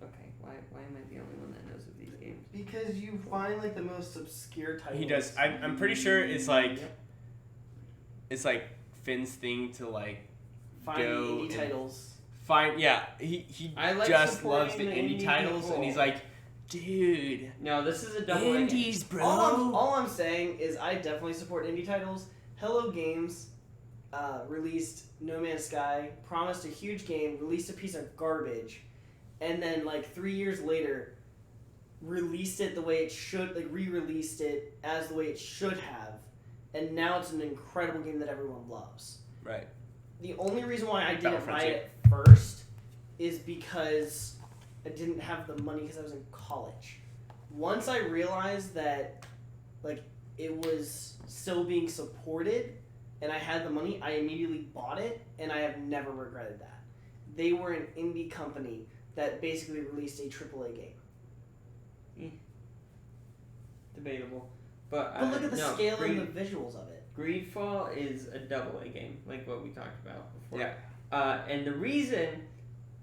[SPEAKER 1] Okay, why am I the only one that knows of these games?
[SPEAKER 3] Because you find like the most obscure titles.
[SPEAKER 2] He does. I'm pretty sure it's like Finn's thing to like
[SPEAKER 3] find indie titles.
[SPEAKER 2] He just loves the indie titles, people. And he's like, dude.
[SPEAKER 1] No, this is a double
[SPEAKER 2] indies, bro.
[SPEAKER 3] All I'm saying is I definitely support indie titles. Hello Games released No Man's Sky, promised a huge game, released a piece of garbage, and then like 3 years later, released it the way it should, like re-released it as the way it should have, and now it's an incredible game that everyone loves.
[SPEAKER 2] Right.
[SPEAKER 3] The only reason why I didn't buy it first is because I didn't have the money because I was in college. Once I realized that like it was still being supported and I had the money, I immediately bought it, and I have never regretted that. They were an indie company that basically released a AAA game.
[SPEAKER 1] Debatable. But
[SPEAKER 3] look at the scale and the visuals of it.
[SPEAKER 1] Greedfall is a AA game, like what we talked about before. Yeah. And the reason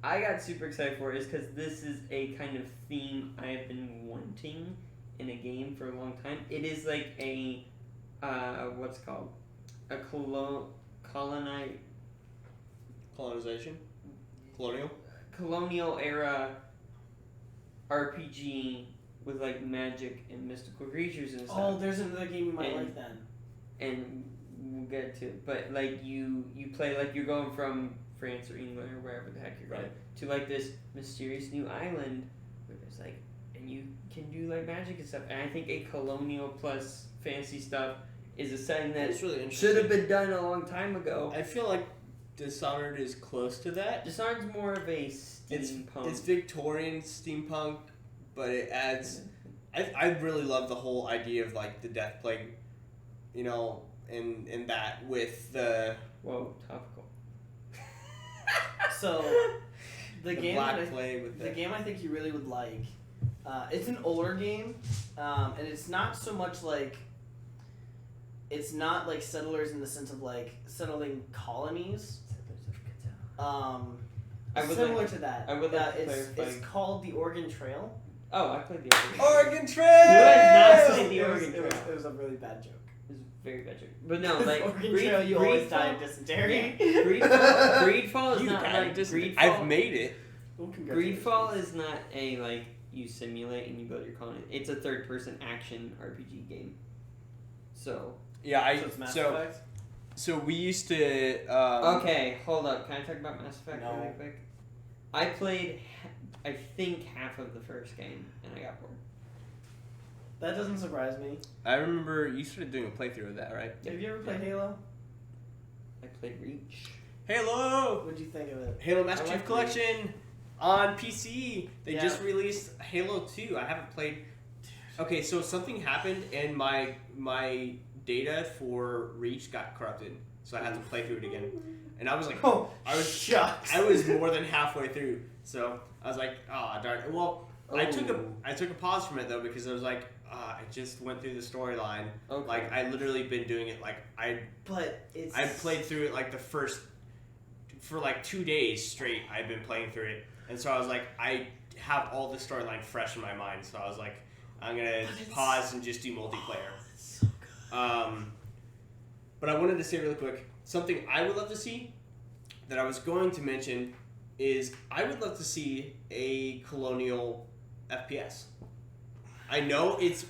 [SPEAKER 1] I got super excited for it is because this is a kind of theme I have been wanting in a game for a long time. It is like a, what's it called? A colonial era RPG with like magic and mystical creatures and stuff.
[SPEAKER 3] Oh, there's another game you might like then.
[SPEAKER 1] And we'll get to it. But like you play like you're going from France or England or wherever the heck you're going to like this mysterious new island where there's like, and you can do like magic and stuff. And I think a colonial plus fantasy stuff is a setting that
[SPEAKER 2] really
[SPEAKER 1] should have been done a long time ago.
[SPEAKER 2] I feel like Dishonored is close to that.
[SPEAKER 1] Dishonored's more of a steampunk.
[SPEAKER 2] It's Victorian steampunk, but it adds. I really love the whole idea of like the Death Plague, you know, and that with the.
[SPEAKER 1] Whoa, topical.
[SPEAKER 3] So, the game I think you really would like. It's an older game, and it's not so much like. It's not like Settlers in the sense of like settling colonies. Similar to that.
[SPEAKER 1] I would like to clarify.
[SPEAKER 3] It's called The Oregon Trail.
[SPEAKER 1] Oh, I played The Oregon Trail.
[SPEAKER 2] Oregon Trail!
[SPEAKER 1] Who has not played The Oregon Trail?
[SPEAKER 3] It was a really bad joke.
[SPEAKER 1] It was a very bad joke. But no, like
[SPEAKER 3] Oregon Trail, you always die of dysentery.
[SPEAKER 1] Yeah. Greedfall is not like Greedfall.
[SPEAKER 2] I've made it.
[SPEAKER 1] Greedfall is not a like you simulate and you build your colony. It's a third-person action RPG game. So.
[SPEAKER 2] Yeah,
[SPEAKER 3] so it's Mass Effect?
[SPEAKER 2] So we used to.
[SPEAKER 1] Okay, hold up. Can I talk about Mass Effect really quick? I played, I think, half of the first game, and I got bored.
[SPEAKER 3] That doesn't surprise me.
[SPEAKER 2] I remember you started doing a playthrough of that, right?
[SPEAKER 3] Have you ever played Halo?
[SPEAKER 1] I played Reach.
[SPEAKER 2] Halo!
[SPEAKER 3] What'd you think of it?
[SPEAKER 2] Halo Master Chief Collection on PC. They just released Halo 2. I haven't played. Okay, so something happened, and my data for Reach got corrupted, so I had to play through it again. And I was like,
[SPEAKER 3] shucks.
[SPEAKER 2] I was more than halfway through, so I was like, darn it. Well, I took a pause from it though because I was like, I just went through the storyline. Okay. Like I literally been doing it like I played through it like for like 2 days straight. I've been playing through it, and so I was like, I have all the storyline fresh in my mind. So I was like, I'm gonna pause and just do multiplayer. But I wanted to say really quick, something I would love to see that I was going to mention is I would love to see a colonial FPS. I know it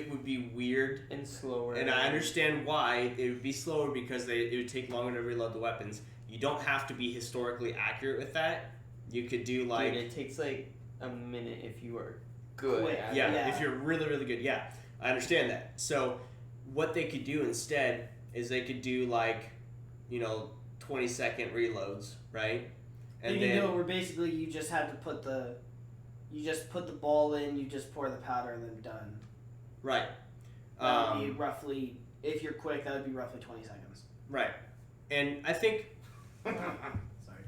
[SPEAKER 2] would be weird
[SPEAKER 1] and slower,
[SPEAKER 2] and I understand why it would be slower because it would take longer to reload the weapons. You don't have to be historically accurate with that. You could do like
[SPEAKER 1] it takes like a minute if you are good.
[SPEAKER 2] If you're really really good. Yeah, I understand that. So. What they could do instead is they could do like, 20-second reloads, right?
[SPEAKER 3] And then where basically you just have to put the ball in, you just pour the powder, and then done.
[SPEAKER 2] Right.
[SPEAKER 3] That would be roughly, if you're quick, that would be roughly 20 seconds.
[SPEAKER 2] Right. And I think
[SPEAKER 3] sorry.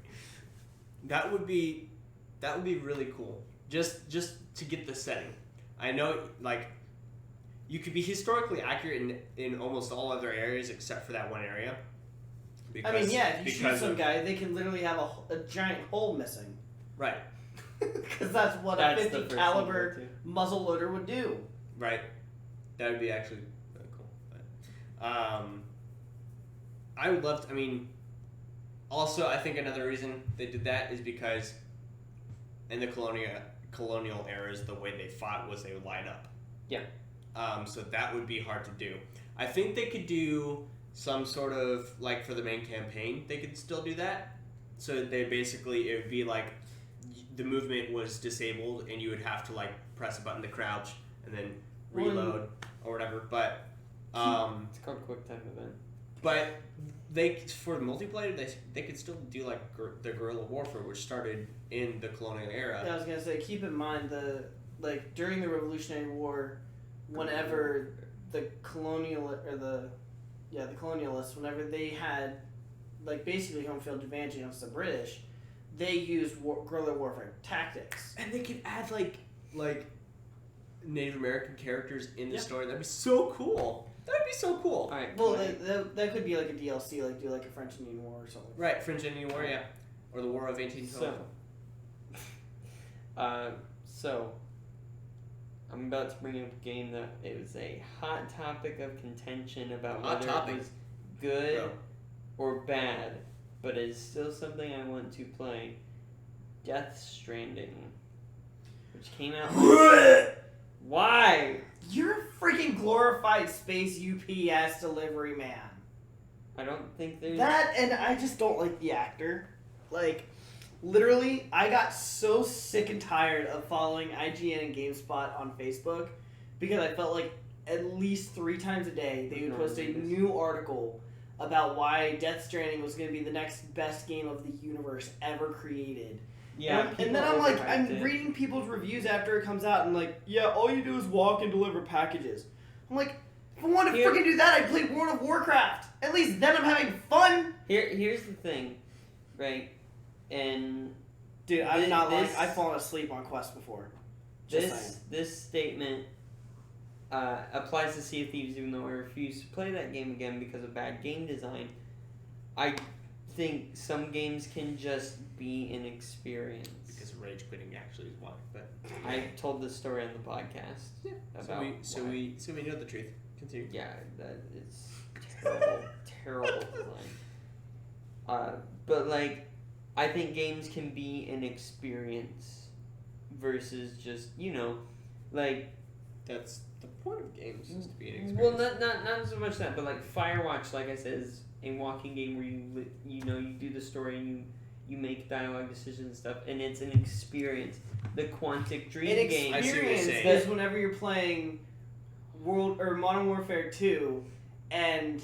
[SPEAKER 2] That would be really cool. Just to get the setting. I know like you could be historically accurate in almost all other areas except for that one area.
[SPEAKER 3] Because, if you shoot some guy, they can literally have a giant hole missing.
[SPEAKER 2] Right.
[SPEAKER 3] Because that's what a 50 caliber muzzle loader would do.
[SPEAKER 2] Right. That would be actually really cool. But, I would love to, also I think another reason they did that is because in the colonial eras, the way they fought was they would line up.
[SPEAKER 1] Yeah.
[SPEAKER 2] So that would be hard to do. I think they could do some sort of, like for the main campaign, they could still do that. So they basically, it would be like the movement was disabled and you would have to like press a button to crouch and then reload or whatever. But
[SPEAKER 1] it's called quick time event.
[SPEAKER 2] But for multiplayer, they could still do like the guerrilla warfare, which started in the colonial era.
[SPEAKER 3] Yeah, I was gonna say, keep in mind during the Revolutionary War, whenever the colonialists, whenever they had basically home field advantage against the British, they used guerrilla warfare tactics.
[SPEAKER 2] And they could add like Native American characters in the story. That'd be so cool. That'd be so cool.
[SPEAKER 1] All right.
[SPEAKER 3] Well, that could be like a DLC, do like a French Indian War or something.
[SPEAKER 2] Right, French Indian War, yeah, or the War of 1812.
[SPEAKER 1] So I'm about to bring up a game that it was a hot topic of contention about whether it was good or bad, but it's still something I want to play. Death Stranding, which came out. Why?
[SPEAKER 3] You're a freaking glorified space UPS delivery man.
[SPEAKER 1] I don't think there's
[SPEAKER 3] that, and I just don't like the actor. Literally, I got so sick and tired of following IGN and GameSpot on Facebook because I felt like at least 3 times a day they would post a new article about why Death Stranding was going to be the next best game of the universe ever created.
[SPEAKER 1] Yeah,
[SPEAKER 3] and then I'm reading people's reviews after it comes out, and all you do is walk and deliver packages. I'm like, if I wanted to freaking do that, I'd play World of Warcraft. At least then I'm having fun.
[SPEAKER 1] Here's the thing, right? And
[SPEAKER 3] dude, I've fallen asleep on Quest before.
[SPEAKER 1] This statement applies to Sea of Thieves, even though I refuse to play that game again because of bad game design. I think some games can just be an experience.
[SPEAKER 2] Because rage quitting actually is one. But
[SPEAKER 1] I told this story on the podcast.
[SPEAKER 2] Yeah. So we know the truth. Continue.
[SPEAKER 1] Yeah, that is terrible design. But I think games can be an experience versus just
[SPEAKER 2] that's the point of games is to be an experience.
[SPEAKER 1] Well, not so much that, but Firewatch, like I said, is a walking game where you do the story and you make dialogue decisions and stuff, and it's an experience. The Quantic Dream game.
[SPEAKER 3] An experience is whenever you're playing Modern Warfare 2, and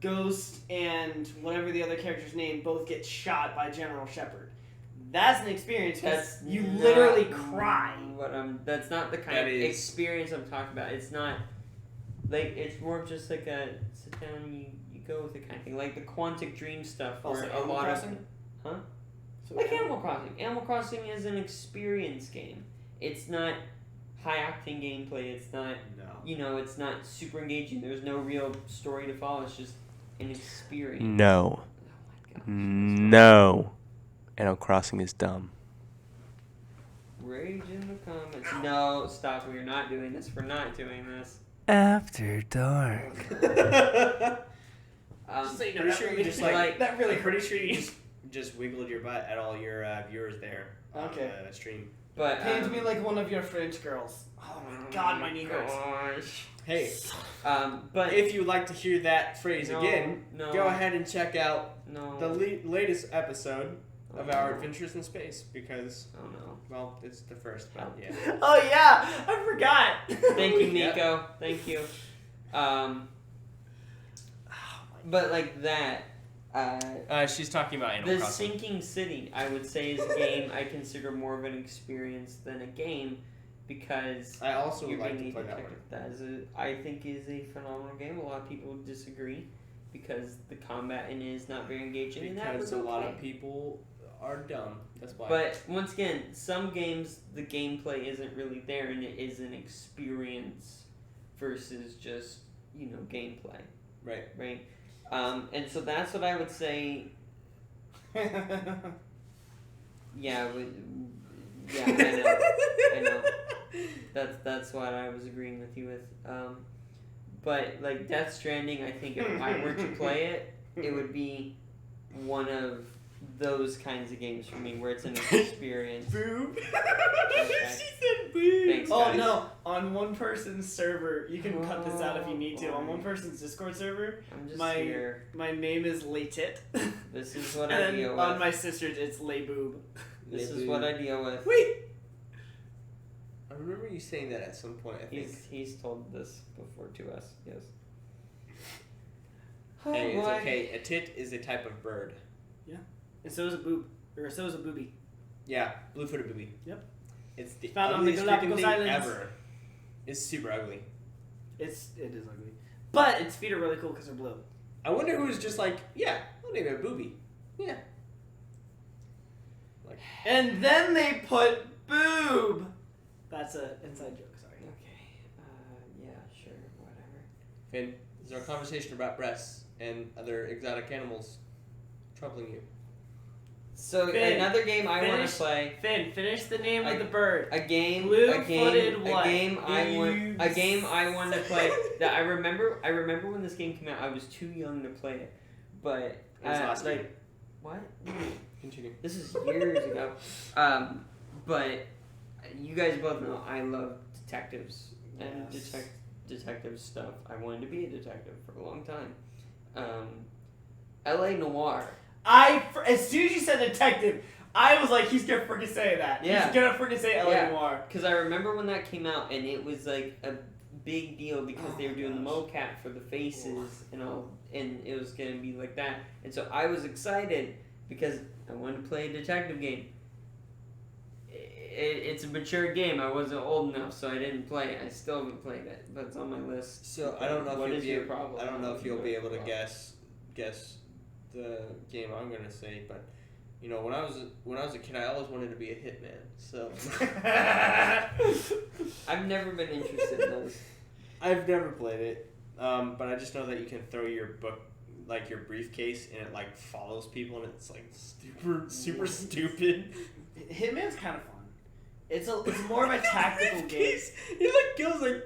[SPEAKER 3] Ghost and whatever the other character's name both get shot by General Shepard. That's an experience because you literally cry.
[SPEAKER 1] That's not the kind of experience I'm talking about. It's not it's more of just a sit down and you go with it kind of thing. Like the Quantic Dream stuff, where a lot of Animal Crossing. Animal Crossing is an experience game. It's not high octane gameplay. It's not it's not super engaging. There's no real story to follow. It's just an experience.
[SPEAKER 2] No.
[SPEAKER 1] Oh my gosh.
[SPEAKER 2] No. Animal Crossing is dumb.
[SPEAKER 1] Rage in the comments. No, stop. We're not doing this. We're not doing this.
[SPEAKER 2] After dark.
[SPEAKER 3] Pretty sure you
[SPEAKER 2] just wiggled your butt at all your viewers there on the stream.
[SPEAKER 3] But paint me like one of your French girls. Oh my god, my knee hurts.
[SPEAKER 1] Gosh.
[SPEAKER 2] Hey,
[SPEAKER 1] but
[SPEAKER 2] if you'd like to hear that phrase again, go ahead and check out the latest episode of our Adventures in Space, because well, it's the first, but yeah.
[SPEAKER 3] Oh yeah, I forgot.
[SPEAKER 1] Thank you, Nico. Thank you. But that.
[SPEAKER 2] She's talking about Animal Crossing.
[SPEAKER 1] The Sinking City, I would say, is a game I consider more of an experience than a game, because
[SPEAKER 2] I also would like to play that one.
[SPEAKER 1] I think is a phenomenal game. A lot of people disagree because the combat in it is not very engaging.
[SPEAKER 2] Because a lot of people are dumb. That's why.
[SPEAKER 1] But once again, some games the gameplay isn't really there, and it is an experience versus just gameplay.
[SPEAKER 2] Right.
[SPEAKER 1] Right. And so that's what I would say. Yeah. I know. That's what I was agreeing with you with. But like Death Stranding, I think if I were to play it, it would be one of those kinds of games for me where it's an experience.
[SPEAKER 3] Boob.
[SPEAKER 1] Okay.
[SPEAKER 3] She said boob.
[SPEAKER 1] Thanks,
[SPEAKER 3] oh
[SPEAKER 1] guys.
[SPEAKER 3] no! On one person's server, you can cut this out if you need to. On one person's Discord server,
[SPEAKER 1] I'm just here.
[SPEAKER 3] my name is Laytit.
[SPEAKER 1] This is what I
[SPEAKER 3] and
[SPEAKER 1] deal with.
[SPEAKER 3] on my sister's, it's Layboob.
[SPEAKER 1] This is what I deal with.
[SPEAKER 3] Wait.
[SPEAKER 2] I remember you saying that at some point. I think
[SPEAKER 1] He's told this before to us. Yes.
[SPEAKER 2] Hey, it's okay. A tit is a type of bird.
[SPEAKER 3] Yeah. And so is a boob. Or so is a booby.
[SPEAKER 2] Yeah, blue-footed booby.
[SPEAKER 3] Yep.
[SPEAKER 2] It's the
[SPEAKER 3] Found on the
[SPEAKER 2] ugliest freaking
[SPEAKER 3] Galapagos
[SPEAKER 2] thing
[SPEAKER 3] Islands.
[SPEAKER 2] ever. It's super ugly.
[SPEAKER 3] It is ugly. But its feet are really cool because they're blue.
[SPEAKER 2] I wonder who was just like, yeah, I'll name it a booby. Yeah. Like,
[SPEAKER 3] And then they put boob. That's an inside joke, sorry.
[SPEAKER 1] Okay. Yeah. Sure. Whatever.
[SPEAKER 2] Finn, is there a conversation about breasts and other exotic animals troubling you?
[SPEAKER 1] So
[SPEAKER 3] Finn,
[SPEAKER 1] another game I want to play.
[SPEAKER 3] Finn, finish the name of the bird.
[SPEAKER 1] A game
[SPEAKER 3] I
[SPEAKER 1] want to play. That I remember when this game came out. I was too young to play it, but
[SPEAKER 2] It was last year.
[SPEAKER 1] what?
[SPEAKER 2] Continue.
[SPEAKER 1] This is years ago. But you guys both know I love detectives and
[SPEAKER 3] Yes.
[SPEAKER 1] detective stuff. I wanted to be a detective for a long time. L.A. Noire.
[SPEAKER 3] As soon as you said detective, I was like, he's gonna freaking say that.
[SPEAKER 1] Yeah.
[SPEAKER 3] He's gonna freaking say L.A. Noire.
[SPEAKER 1] Because I remember when that came out, and it was like a big deal because they were doing the mocap for the faces and all, and it was gonna be like that. And so I was excited because I wanted to play a detective game. It's a mature game. I wasn't old enough, so I didn't play it. I still haven't played it, but it's on my list.
[SPEAKER 2] So I don't know
[SPEAKER 1] What
[SPEAKER 2] if
[SPEAKER 1] is
[SPEAKER 2] you'll
[SPEAKER 1] your
[SPEAKER 2] be
[SPEAKER 1] problem?
[SPEAKER 2] I don't know if you'll be able to
[SPEAKER 1] Well,
[SPEAKER 2] guess the game I'm gonna say, but when I was a kid, I always wanted to be a hitman. So
[SPEAKER 1] I've never been interested in those.
[SPEAKER 2] I've never played it, but I just know that you can throw your book, like your briefcase, and it like follows people, and it's like super stupid.
[SPEAKER 3] Hitman's kind of fun. It's more of a tactical game.
[SPEAKER 2] It goes like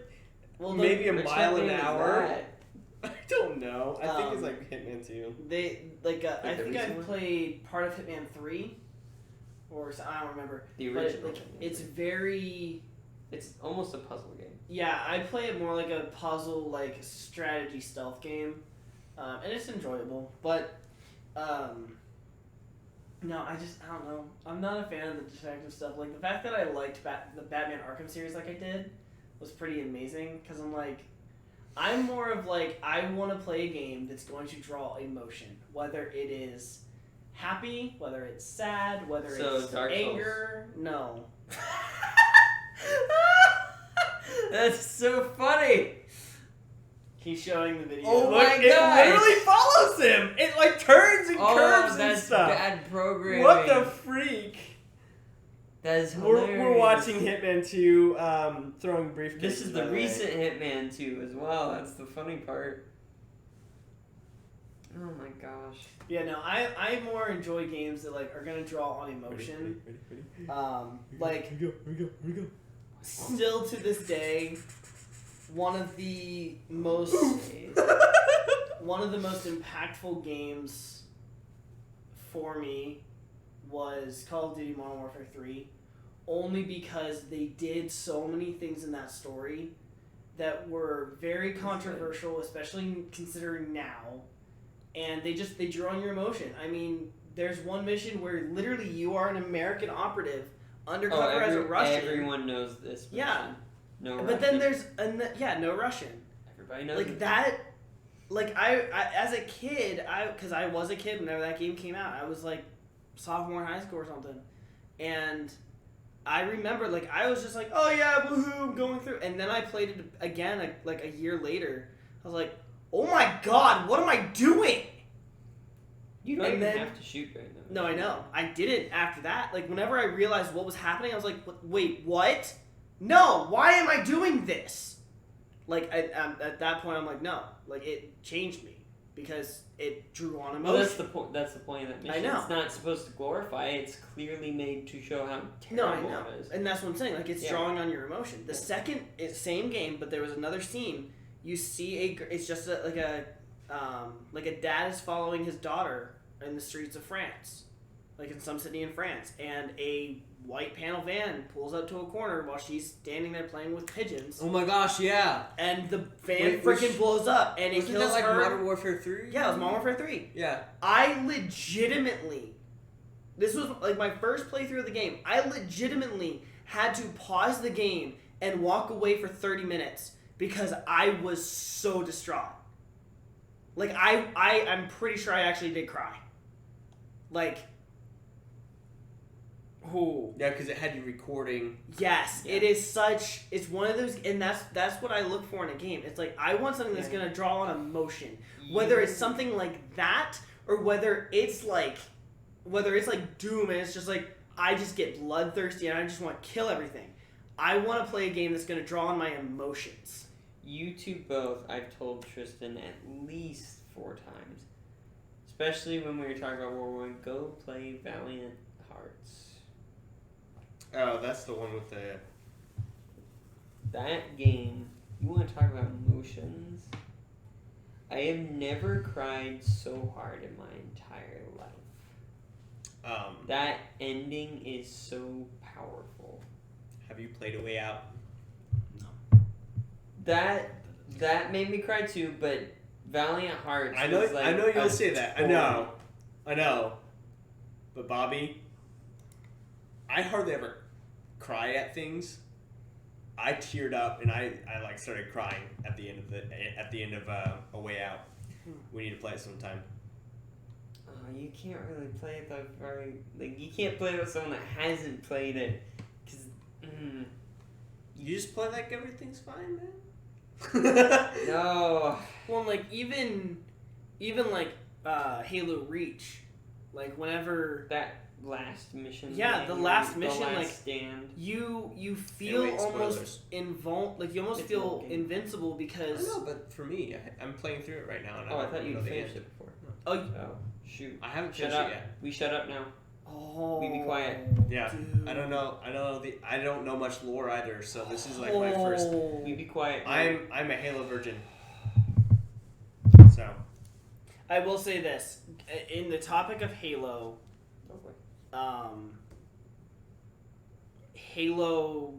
[SPEAKER 2] maybe a
[SPEAKER 1] which
[SPEAKER 2] mile an
[SPEAKER 1] Hitman is
[SPEAKER 2] hour.
[SPEAKER 1] that?
[SPEAKER 2] I don't know. I think it's like Hitman 2.
[SPEAKER 3] I
[SPEAKER 1] the
[SPEAKER 3] think
[SPEAKER 1] recent
[SPEAKER 3] I've
[SPEAKER 1] one?
[SPEAKER 3] played part of Hitman 3, or I don't remember.
[SPEAKER 1] The
[SPEAKER 3] But
[SPEAKER 1] original.
[SPEAKER 3] it's very.
[SPEAKER 1] It's almost a puzzle game.
[SPEAKER 3] Yeah, I play it more like a puzzle, like strategy stealth game, and it's enjoyable. But no, I don't know. I'm not a fan of the detective stuff. Like the fact that I liked the Batman Arkham series, like I did, was pretty amazing. Because I'm more of like I want to play a game that's going to draw emotion, whether it is happy, whether it's sad, whether it's
[SPEAKER 1] Dark
[SPEAKER 3] anger. No.
[SPEAKER 1] That's so funny.
[SPEAKER 3] He's showing the video.
[SPEAKER 1] Oh
[SPEAKER 3] Look,
[SPEAKER 1] my
[SPEAKER 3] it
[SPEAKER 1] gosh.
[SPEAKER 3] literally follows him. It like turns and curves and
[SPEAKER 1] that's
[SPEAKER 3] stuff.
[SPEAKER 1] bad programming.
[SPEAKER 3] What the freak?
[SPEAKER 1] That is hilarious.
[SPEAKER 3] We're watching Hitman 2 throwing briefcases.
[SPEAKER 1] This is the recent Hitman 2 as well. That's the funny part. Oh my gosh.
[SPEAKER 3] Yeah, no, I more enjoy games that like are gonna draw on emotion. Like
[SPEAKER 2] Here we go.
[SPEAKER 3] still to this day, one of the most impactful games for me was Call of Duty Modern Warfare 3, only because they did so many things in that story that were very controversial, especially considering now, and they drew on your emotion. I mean, there's one mission where literally you are an American operative undercover as a Russian.
[SPEAKER 1] Everyone knows this mission.
[SPEAKER 3] Yeah.
[SPEAKER 1] No
[SPEAKER 3] But
[SPEAKER 1] Russian.
[SPEAKER 3] then there's no Russian.
[SPEAKER 1] Everybody knows
[SPEAKER 3] Like
[SPEAKER 1] it.
[SPEAKER 3] that, like I as a kid, because I was a kid whenever that game came out. I was like sophomore in high school or something, and I remember like I was just like, oh yeah, woohoo, going through, and then I played it again like a year later. I was like, oh my god, what am I doing?
[SPEAKER 1] You don't
[SPEAKER 3] and
[SPEAKER 1] even
[SPEAKER 3] then-
[SPEAKER 1] have to shoot right now.
[SPEAKER 3] No, I know. I didn't after that. Like, whenever I realized what was happening, I was like, wait, what? No, why am I doing this? Like at that point, I'm like, no, like it changed me because it drew on emotion.
[SPEAKER 1] Well, that's the point. That's the point of that mission.
[SPEAKER 3] I know.
[SPEAKER 1] It's not supposed to glorify. It's clearly made to show how terrible it is.
[SPEAKER 3] And that's what I'm saying. Like it's drawing on your emotion. The second, it's same game, but there was another scene. You see it's just like a dad is following his daughter in the streets of France, like in some city in France, and a white panel van pulls up to a corner while she's standing there playing with pigeons.
[SPEAKER 2] Oh my gosh, yeah.
[SPEAKER 3] And the van freaking blows up and it kills
[SPEAKER 2] that like
[SPEAKER 3] her.
[SPEAKER 2] Modern Warfare 3?
[SPEAKER 3] Yeah, it was Modern Warfare 3.
[SPEAKER 2] Yeah.
[SPEAKER 3] I legitimately, this was like my first playthrough of the game, I legitimately had to pause the game and walk away for 30 minutes because I was so distraught. Like, I'm pretty sure I actually did cry. Like,
[SPEAKER 2] oh. Yeah, because it had you recording.
[SPEAKER 3] Yes, yeah. It's one of those, and that's what I look for in a game. It's like, I want something that's going to draw on emotion. Whether it's something like that, or whether it's like Doom, and it's just like, I just get bloodthirsty and I just want to kill everything. I want to play a game that's going to draw on my emotions.
[SPEAKER 1] You two both, I've told Tristan at least 4 times. Especially when we were talking about World War I, go play Valiant Hearts.
[SPEAKER 2] Oh, that's the one with the...
[SPEAKER 1] That game, you want to talk about emotions? I have never cried so hard in my entire life. That ending is so powerful.
[SPEAKER 2] Have you played A Way Out?
[SPEAKER 3] No.
[SPEAKER 1] That made me cry too, but Valiant Hearts.
[SPEAKER 2] I know you'll say that. I know. But Bobby, I hardly ever cry at things. I teared up and I like started crying at the end of A Way Out. We need to play it sometime.
[SPEAKER 1] You can't really play it though. You can't play it with someone that hasn't played it, because
[SPEAKER 2] you just play like everything's fine, man.
[SPEAKER 1] No.
[SPEAKER 3] Well, like even like Halo Reach, like whenever
[SPEAKER 1] that last mission.
[SPEAKER 3] Yeah, the last mission, like
[SPEAKER 1] stand.
[SPEAKER 3] You feel almost you almost feel invincible because.
[SPEAKER 2] I know, but for me, I'm playing through it right now. And
[SPEAKER 1] I thought you'd finished it before.
[SPEAKER 3] Oh,
[SPEAKER 1] shoot!
[SPEAKER 2] I haven't finished it yet.
[SPEAKER 1] We shut up now.
[SPEAKER 3] Oh,
[SPEAKER 1] we be quiet.
[SPEAKER 2] Yeah, dude. I don't know much lore either, so this is like my
[SPEAKER 3] Oh.
[SPEAKER 2] first.
[SPEAKER 1] We be quiet.
[SPEAKER 2] I'm a Halo virgin. So,
[SPEAKER 3] I will say this in the topic of Halo. Halo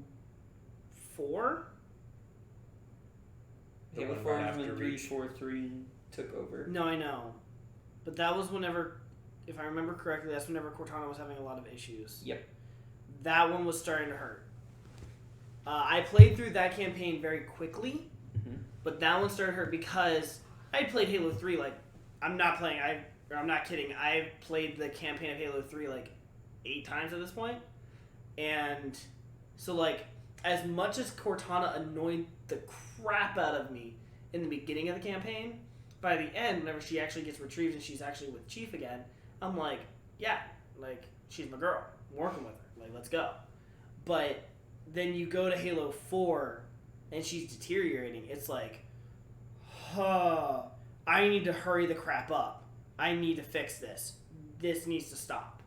[SPEAKER 3] 4.
[SPEAKER 1] Halo 4 was when 343 took over.
[SPEAKER 3] No, I know, but that was whenever, if I remember correctly, that's whenever Cortana was having a lot of issues.
[SPEAKER 1] Yep.
[SPEAKER 3] That one was starting to hurt. I played through that campaign very quickly, but that one started to hurt because I played Halo 3 like, I'm not kidding, I've played the campaign of Halo 3 like 8 times at this point. And so like, as much as Cortana annoyed the crap out of me in the beginning of the campaign, by the end, whenever she actually gets retrieved and she's actually with Chief again, I'm like, yeah, like, she's my girl. I'm working with her. Like, let's go. But then you go to Halo 4 and she's deteriorating. It's like, I need to hurry the crap up. I need to fix this. This needs to stop.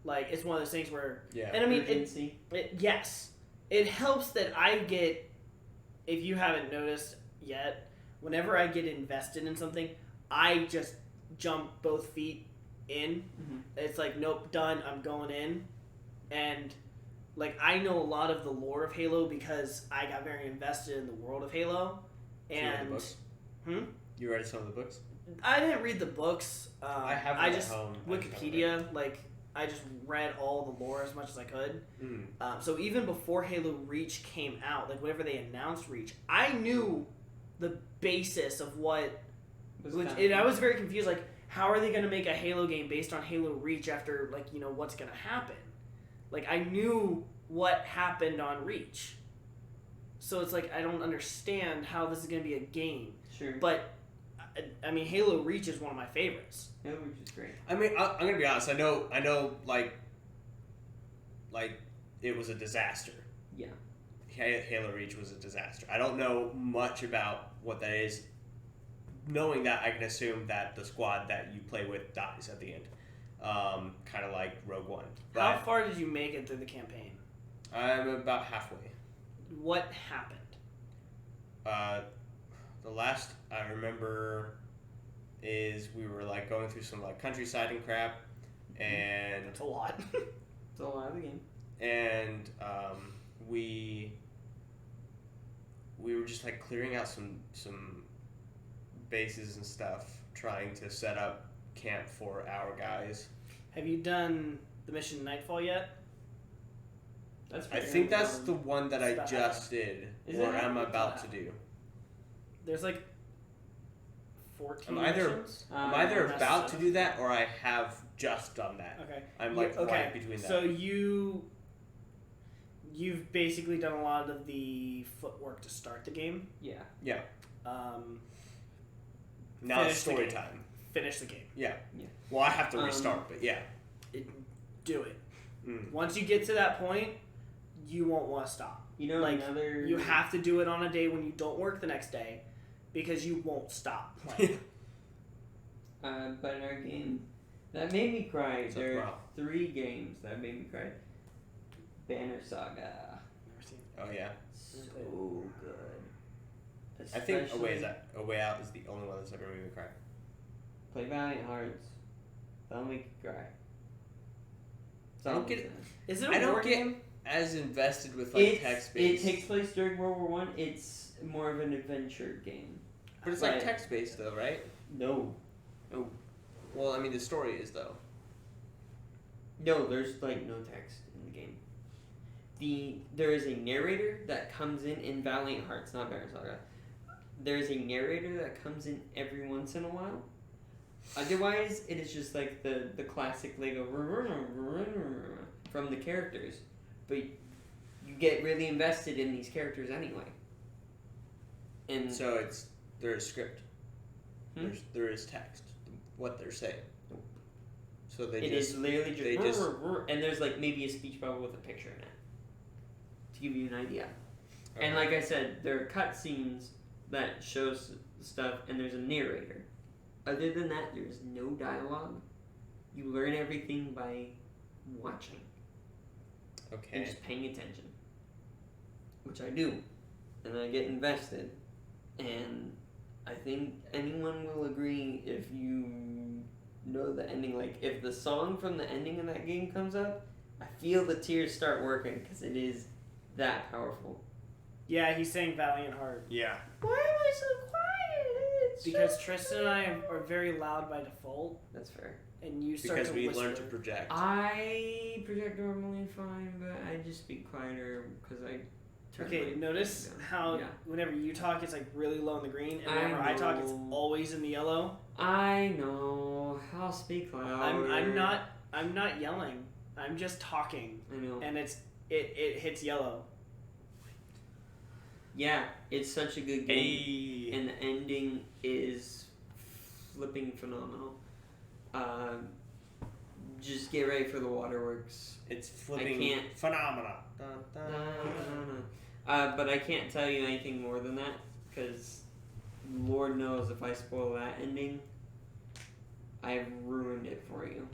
[SPEAKER 3] Like, it's one of those things where...
[SPEAKER 1] Yeah,
[SPEAKER 3] and I mean, yes. It helps that I get... If you haven't noticed yet, whenever I get invested in something, I just jump both feet in. It's like, nope, done. I'm going in. And, like, I know a lot of the lore of Halo because I got very invested in the world of Halo. And...
[SPEAKER 2] You read the books? You read some of the books?
[SPEAKER 3] I didn't read the books.
[SPEAKER 2] I have them at home.
[SPEAKER 3] Wikipedia, I just read all the lore as much as I could. So even before Halo Reach came out, like whenever they announced Reach, I knew the basis of what... and I was very confused, like, how are they going to make a Halo game based on Halo Reach after, like, you know, what's going to happen? Like, I knew what happened on Reach. So it's like, I don't understand how this is going to be a game.
[SPEAKER 1] Sure.
[SPEAKER 3] But... I mean, Halo Reach is one of my favorites.
[SPEAKER 1] Halo Reach is great.
[SPEAKER 2] I mean, I'm gonna be honest. I know, like it was a disaster.
[SPEAKER 1] Yeah.
[SPEAKER 2] Halo Reach was a disaster. I don't know much about what that is. Knowing that, I can assume that the squad that you play with dies at the end. Kind of like Rogue One. But
[SPEAKER 3] how far did you make it through the campaign?
[SPEAKER 2] I'm about halfway.
[SPEAKER 3] What happened?
[SPEAKER 2] The last I remember is we were like going through some like countryside and crap, and
[SPEAKER 3] That's a lot.
[SPEAKER 1] It's a lot of the game.
[SPEAKER 2] And we were just like clearing out some bases and stuff, trying to set up camp for our guys.
[SPEAKER 3] Have you done the mission Nightfall yet?
[SPEAKER 2] I think that's the one that I just did, or I'm about to do.
[SPEAKER 3] There's like 14
[SPEAKER 2] I'm
[SPEAKER 3] missions.
[SPEAKER 2] I'm either about to do that, or I have just done that.
[SPEAKER 3] Okay.
[SPEAKER 2] I'm like right between that.
[SPEAKER 3] So you've basically done a lot of the footwork to start the game.
[SPEAKER 1] Yeah.
[SPEAKER 2] Yeah. Now
[SPEAKER 3] Finish
[SPEAKER 2] it's story
[SPEAKER 3] the game.
[SPEAKER 2] time.
[SPEAKER 3] Finish the game.
[SPEAKER 2] Yeah.
[SPEAKER 1] Yeah.
[SPEAKER 2] Well, I have to restart, but yeah.
[SPEAKER 3] Do it.
[SPEAKER 2] Mm.
[SPEAKER 3] Once you get to that point, you won't want to stop.
[SPEAKER 1] You know,
[SPEAKER 3] like
[SPEAKER 1] another.
[SPEAKER 3] you have to do it on a day when you don't work the next day, because you won't stop playing.
[SPEAKER 1] But in our game that made me cry.
[SPEAKER 2] So
[SPEAKER 1] There are
[SPEAKER 2] tomorrow.
[SPEAKER 1] 3 games that made me cry. Banner Saga.
[SPEAKER 3] Never seen it.
[SPEAKER 2] Oh yeah.
[SPEAKER 1] So good.
[SPEAKER 2] I think
[SPEAKER 1] Especially-
[SPEAKER 2] A Way Out is the only one that's ever made me cry.
[SPEAKER 1] Play Valiant Hearts. That'll make you cry.
[SPEAKER 2] I don't get it.
[SPEAKER 3] Is it a
[SPEAKER 2] I don't
[SPEAKER 3] war
[SPEAKER 2] get
[SPEAKER 3] game?
[SPEAKER 2] as invested with like text based.
[SPEAKER 1] It takes place during World War One. It's more of an adventure game.
[SPEAKER 2] But it's like text based though, right?
[SPEAKER 1] No.
[SPEAKER 2] Oh. Well, I mean the story is though.
[SPEAKER 1] No, there's like no text in the game. There is a narrator that comes in Valiant Hearts, not Banner Saga. There is a narrator that comes in every once in a while. Otherwise, it is just like the classic Lego from the characters. But you get really invested in these characters anyway. And
[SPEAKER 2] So there is script.
[SPEAKER 1] Hmm?
[SPEAKER 2] There is text. What they're saying.
[SPEAKER 1] Nope.
[SPEAKER 2] So they
[SPEAKER 1] it
[SPEAKER 2] just
[SPEAKER 1] is literally
[SPEAKER 2] they
[SPEAKER 1] just
[SPEAKER 2] just-
[SPEAKER 1] and there's like maybe a speech bubble with a picture in it to give you an idea. And like I said, there are cutscenes that shows stuff, and there's a narrator. Other than that, there's no dialogue. You learn everything by watching and
[SPEAKER 2] Okay.
[SPEAKER 1] just paying attention, which I do, and I get invested. And I think anyone will agree if you know the ending. Like if the song from the ending of that game comes up, I feel the tears start working because it is that powerful.
[SPEAKER 3] Yeah, he's saying Valiant Heart.
[SPEAKER 2] Yeah.
[SPEAKER 1] Why am I so quiet? It's
[SPEAKER 3] Because
[SPEAKER 1] just
[SPEAKER 3] Tristan and I are very loud by default,
[SPEAKER 1] That's fair.
[SPEAKER 3] and you start
[SPEAKER 2] Because
[SPEAKER 3] to
[SPEAKER 2] we
[SPEAKER 3] whisper.
[SPEAKER 2] learn to project.
[SPEAKER 1] I project normally fine, but I just speak quieter because I turn
[SPEAKER 3] Okay,
[SPEAKER 1] my
[SPEAKER 3] notice
[SPEAKER 1] volume down.
[SPEAKER 3] how
[SPEAKER 1] Yeah.
[SPEAKER 3] whenever you talk, it's like really low in the green, and
[SPEAKER 1] I
[SPEAKER 3] whenever I talk, it's
[SPEAKER 1] know.
[SPEAKER 3] always in the yellow.
[SPEAKER 1] I know. I'll speak louder.
[SPEAKER 3] I'm not yelling. I'm just talking,
[SPEAKER 1] I know.
[SPEAKER 3] and it hits yellow.
[SPEAKER 1] Yeah, it's such a good game,
[SPEAKER 2] Hey.
[SPEAKER 1] and the ending is flipping phenomenal. Just get ready for the waterworks.
[SPEAKER 2] It's flipping
[SPEAKER 1] can't-
[SPEAKER 2] phenomena.
[SPEAKER 1] But I can't tell you anything more than that because Lord knows if I spoil that ending, I've ruined it for you.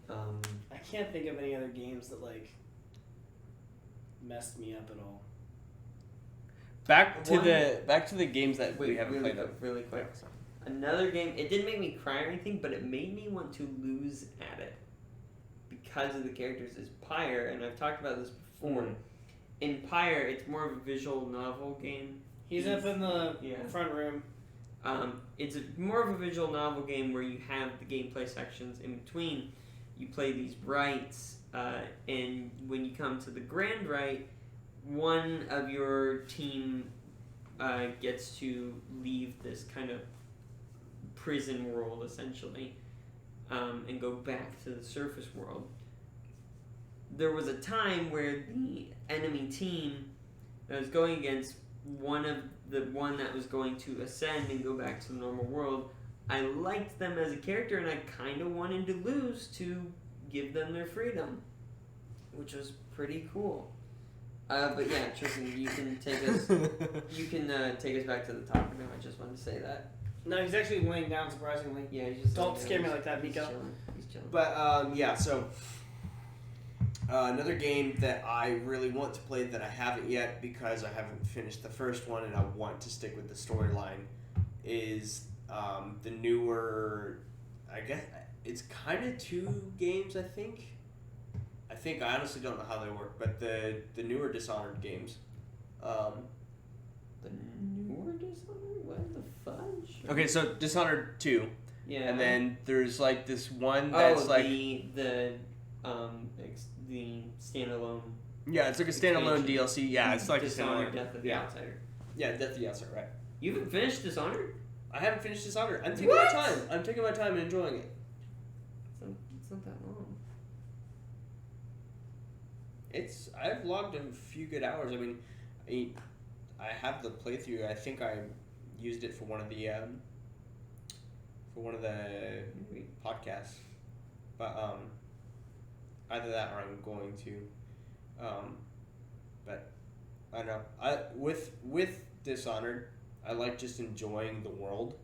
[SPEAKER 3] I can't think of any other games that like messed me up at all.
[SPEAKER 2] Back to
[SPEAKER 1] One-
[SPEAKER 2] the games that we haven't
[SPEAKER 1] really,
[SPEAKER 2] played though.
[SPEAKER 1] really quick. Another game. It didn't make me cry or anything, but it made me want to lose at it because of the characters. Is Pyre, and I've talked about this before.
[SPEAKER 2] Mm.
[SPEAKER 1] In Pyre, it's more of a visual novel game.
[SPEAKER 3] He's up in the
[SPEAKER 1] Yeah.
[SPEAKER 3] front room.
[SPEAKER 1] It's more of a visual novel game where you have the gameplay sections in between. You play these rites, and when you come to the grand rite, one of your team gets to leave this kind of prison world, essentially, and go back to the surface world. There was a time where the enemy team that was going against one that was going to ascend and go back to the normal world, I liked them as a character, and I kind of wanted to lose to give them their freedom, which was pretty cool. But yeah, Tristan, you can take us. You can take us back to the topic now. I just wanted to say that.
[SPEAKER 3] No, he's actually laying down. Surprisingly.
[SPEAKER 1] Yeah, he's just.
[SPEAKER 3] Don't scare me like that, Miko.
[SPEAKER 1] He's chilling.
[SPEAKER 2] But yeah, so another game that I really want to play that I haven't yet because I haven't finished the first one and I want to stick with the storyline is the newer. I guess it's kind of 2 games. I think I honestly don't know how they work, but the newer Dishonored games.
[SPEAKER 1] The newer Dishonored? What the fudge?
[SPEAKER 2] Okay, so Dishonored 2.
[SPEAKER 1] Yeah.
[SPEAKER 2] And then there's like this one that's
[SPEAKER 1] the standalone.
[SPEAKER 2] Yeah, it's like a standalone DLC. Yeah, it's like
[SPEAKER 1] Dishonored,
[SPEAKER 2] a standalone.
[SPEAKER 1] Death of the Outsider.
[SPEAKER 2] Yeah, Death of the Outsider, right.
[SPEAKER 1] You haven't finished Dishonored?
[SPEAKER 2] I haven't finished Dishonored. I'm taking my time. I'm taking my time and enjoying it.
[SPEAKER 1] It's not that long.
[SPEAKER 2] I've logged a few good hours. I mean, I have the playthrough. I think I used it for one of the podcasts. But either that or I'm going to. But I don't know. With Dishonored, I like just enjoying the world,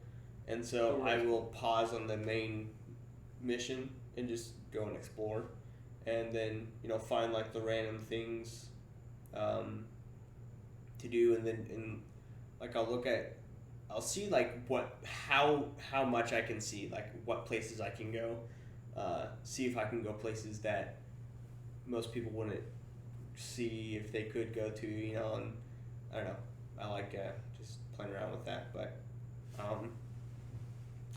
[SPEAKER 2] and so I will pause on the main mission and just go and explore, and then find like the random things to do, and then like I'll see like how much I can see, like what places I can go, see if I can go places that most people wouldn't see if they could go to, and I don't know. I like just playing around with that, but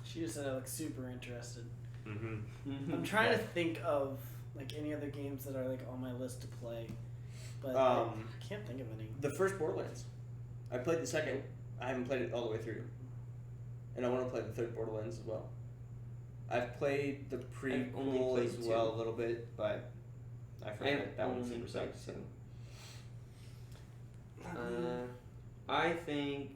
[SPEAKER 3] she just said I look super interested.
[SPEAKER 2] Mm-hmm.
[SPEAKER 3] I'm trying to think of like any other games that are like on my list to play, but I can't think of any.
[SPEAKER 2] The first Borderlands, I played the second. I haven't played it all the way through, and I want to play the third Borderlands as well. I've played the prequel as well a little bit, but I forget that one's super sucked. So.
[SPEAKER 1] I think.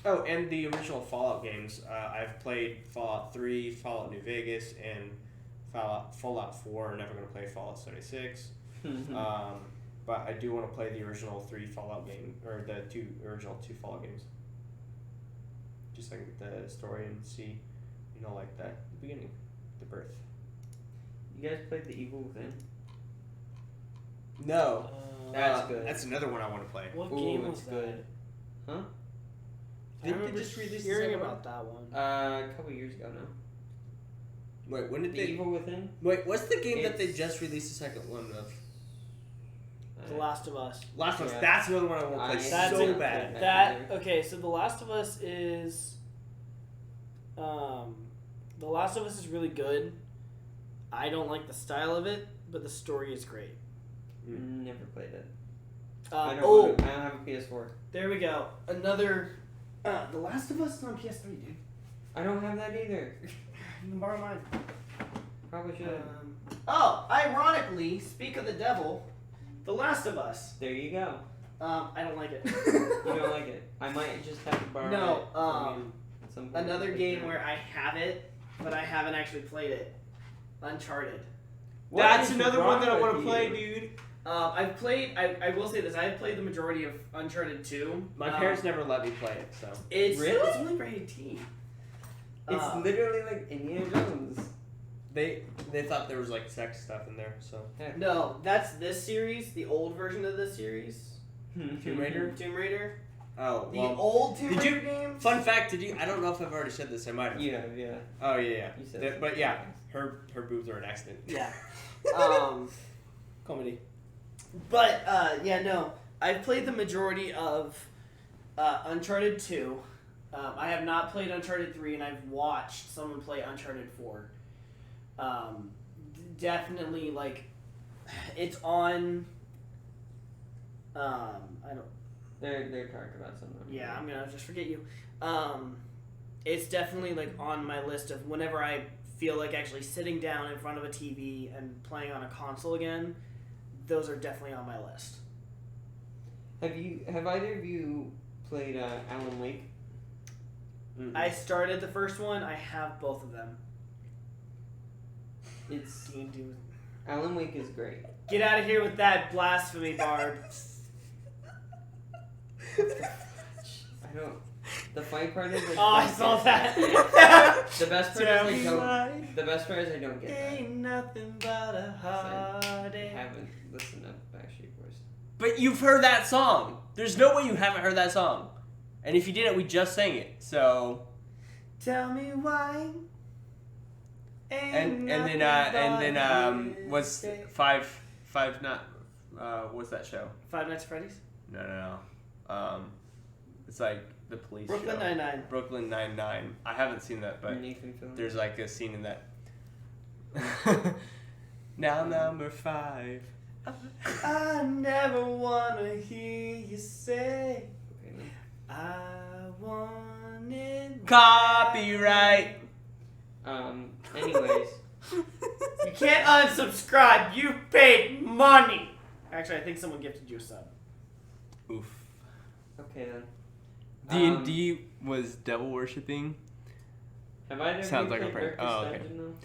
[SPEAKER 2] Oh, and the original Fallout games. I've played Fallout 3, Fallout New Vegas, and Fallout 4. I'm never going to play Fallout 76. But I do want to play the original 3 Fallout game, or the original 2 Fallout games. Just like the story and see, like the beginning, the birth.
[SPEAKER 1] You guys played The Evil Within?
[SPEAKER 2] No.
[SPEAKER 1] That's good.
[SPEAKER 2] That's another one I want to play.
[SPEAKER 3] What game was that?
[SPEAKER 1] Good. Huh?
[SPEAKER 3] I remember just hearing about that one.
[SPEAKER 1] A couple years ago now.
[SPEAKER 2] Wait, when did
[SPEAKER 1] The Evil Within?
[SPEAKER 2] Wait, what's the game that they just released the second one of?
[SPEAKER 3] The Last of Us.
[SPEAKER 2] Last of Us. That's another one I want to play so bad.
[SPEAKER 3] Okay, so The Last of Us is... The Last of Us is really good. I don't like the style of it, but the story is great.
[SPEAKER 1] Never played it.
[SPEAKER 3] I don't
[SPEAKER 1] have a PS4.
[SPEAKER 3] There we go. Another... The Last of Us is on PS3, dude.
[SPEAKER 1] I don't have that either.
[SPEAKER 3] You can borrow mine.
[SPEAKER 1] Probably should.
[SPEAKER 3] Ironically, speak of the devil, The Last of Us.
[SPEAKER 1] There you go.
[SPEAKER 3] I don't like it.
[SPEAKER 1] You don't like it? I might just have to borrow it from you.
[SPEAKER 3] Another game where I have it, but I haven't actually played it. Uncharted.
[SPEAKER 2] That's another one that I want to play, dude.
[SPEAKER 3] I've played. I will say this. I've played the majority of Uncharted 2.
[SPEAKER 2] My parents never let me play it, so.
[SPEAKER 3] It's only for 18.
[SPEAKER 1] It's literally like Indiana Jones.
[SPEAKER 2] They thought there was like sex stuff in there, so.
[SPEAKER 3] No, that's this series, the old version of this series.
[SPEAKER 2] Tomb Raider. Oh,
[SPEAKER 3] the old Tomb Raider
[SPEAKER 2] games. Fun fact: I don't know if I've already said this. I might have.
[SPEAKER 1] Yeah.
[SPEAKER 2] Oh yeah.
[SPEAKER 1] You said
[SPEAKER 2] but yeah, her boobs are an accident.
[SPEAKER 3] Yeah.
[SPEAKER 2] Comedy.
[SPEAKER 3] But no, I've played the majority of Uncharted 2. I have not played Uncharted 3, and I've watched someone play Uncharted 4. Definitely, like, it's on. I don't.
[SPEAKER 1] They're talking about something.
[SPEAKER 3] Yeah, I'm gonna just forget you. It's definitely like on my list of whenever I feel like actually sitting down in front of a TV and playing on a console again. Those are definitely on my list.
[SPEAKER 1] Have either of you played Alan Wake?
[SPEAKER 3] Mm-hmm. I started the first one. I have both of them.
[SPEAKER 1] It's Alan Wake is great.
[SPEAKER 3] Get out of here with that blasphemy, Barb.
[SPEAKER 1] I don't. The funny part is.
[SPEAKER 3] I saw that.
[SPEAKER 1] The best part is I don't. The best part is I don't get that.
[SPEAKER 3] Ain't nothing but a heartache.
[SPEAKER 1] I haven't listened to Backstreet Boys.
[SPEAKER 2] But you've heard that song. There's no way you haven't heard that song. And if you didn't, we just sang it. So.
[SPEAKER 3] Tell me why.
[SPEAKER 2] And then was five not what's that show?
[SPEAKER 3] Five Nights at Freddy's?
[SPEAKER 2] No. It's like the police
[SPEAKER 3] Brooklyn
[SPEAKER 2] show.
[SPEAKER 3] Nine-Nine.
[SPEAKER 2] Brooklyn Nine-Nine. I haven't seen that, but there's like a scene in that. Now number 5.
[SPEAKER 3] I never wanna hear you say I wanted
[SPEAKER 2] copyright.
[SPEAKER 1] Anyways.
[SPEAKER 3] You can't unsubscribe. You paid money. Actually, I think someone gifted you a sub.
[SPEAKER 2] Oof.
[SPEAKER 1] Okay then.
[SPEAKER 2] D&D was devil worshipping.
[SPEAKER 1] Have I ever
[SPEAKER 2] Sounds like a
[SPEAKER 1] played
[SPEAKER 2] prank.
[SPEAKER 1] Darkest
[SPEAKER 2] Oh, okay.
[SPEAKER 1] Dungeon,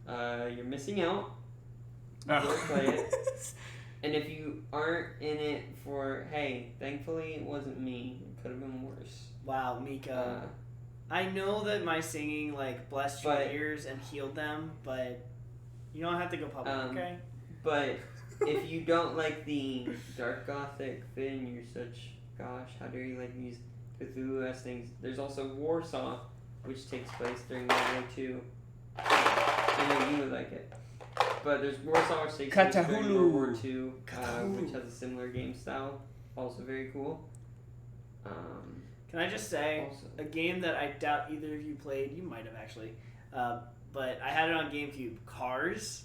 [SPEAKER 1] though? You're missing out.
[SPEAKER 2] Oh.
[SPEAKER 1] Go play it. And if you aren't in it for, hey, thankfully it wasn't me. It could have been worse.
[SPEAKER 3] Wow, Mika. I know that my singing blessed your ears and healed them, but you don't have to go public, okay?
[SPEAKER 1] But if you don't like the dark gothic thing, you're such, gosh, how dare you like these Cthulhu-esque things? There's also Warsaw, which takes place during World War II. I know you would like it. But there's Warsaw, which takes place during World War II, which has a similar game style. Also very cool.
[SPEAKER 3] Can I just say, a game that I doubt either of you played, you might have actually, but I had it on GameCube, Cars.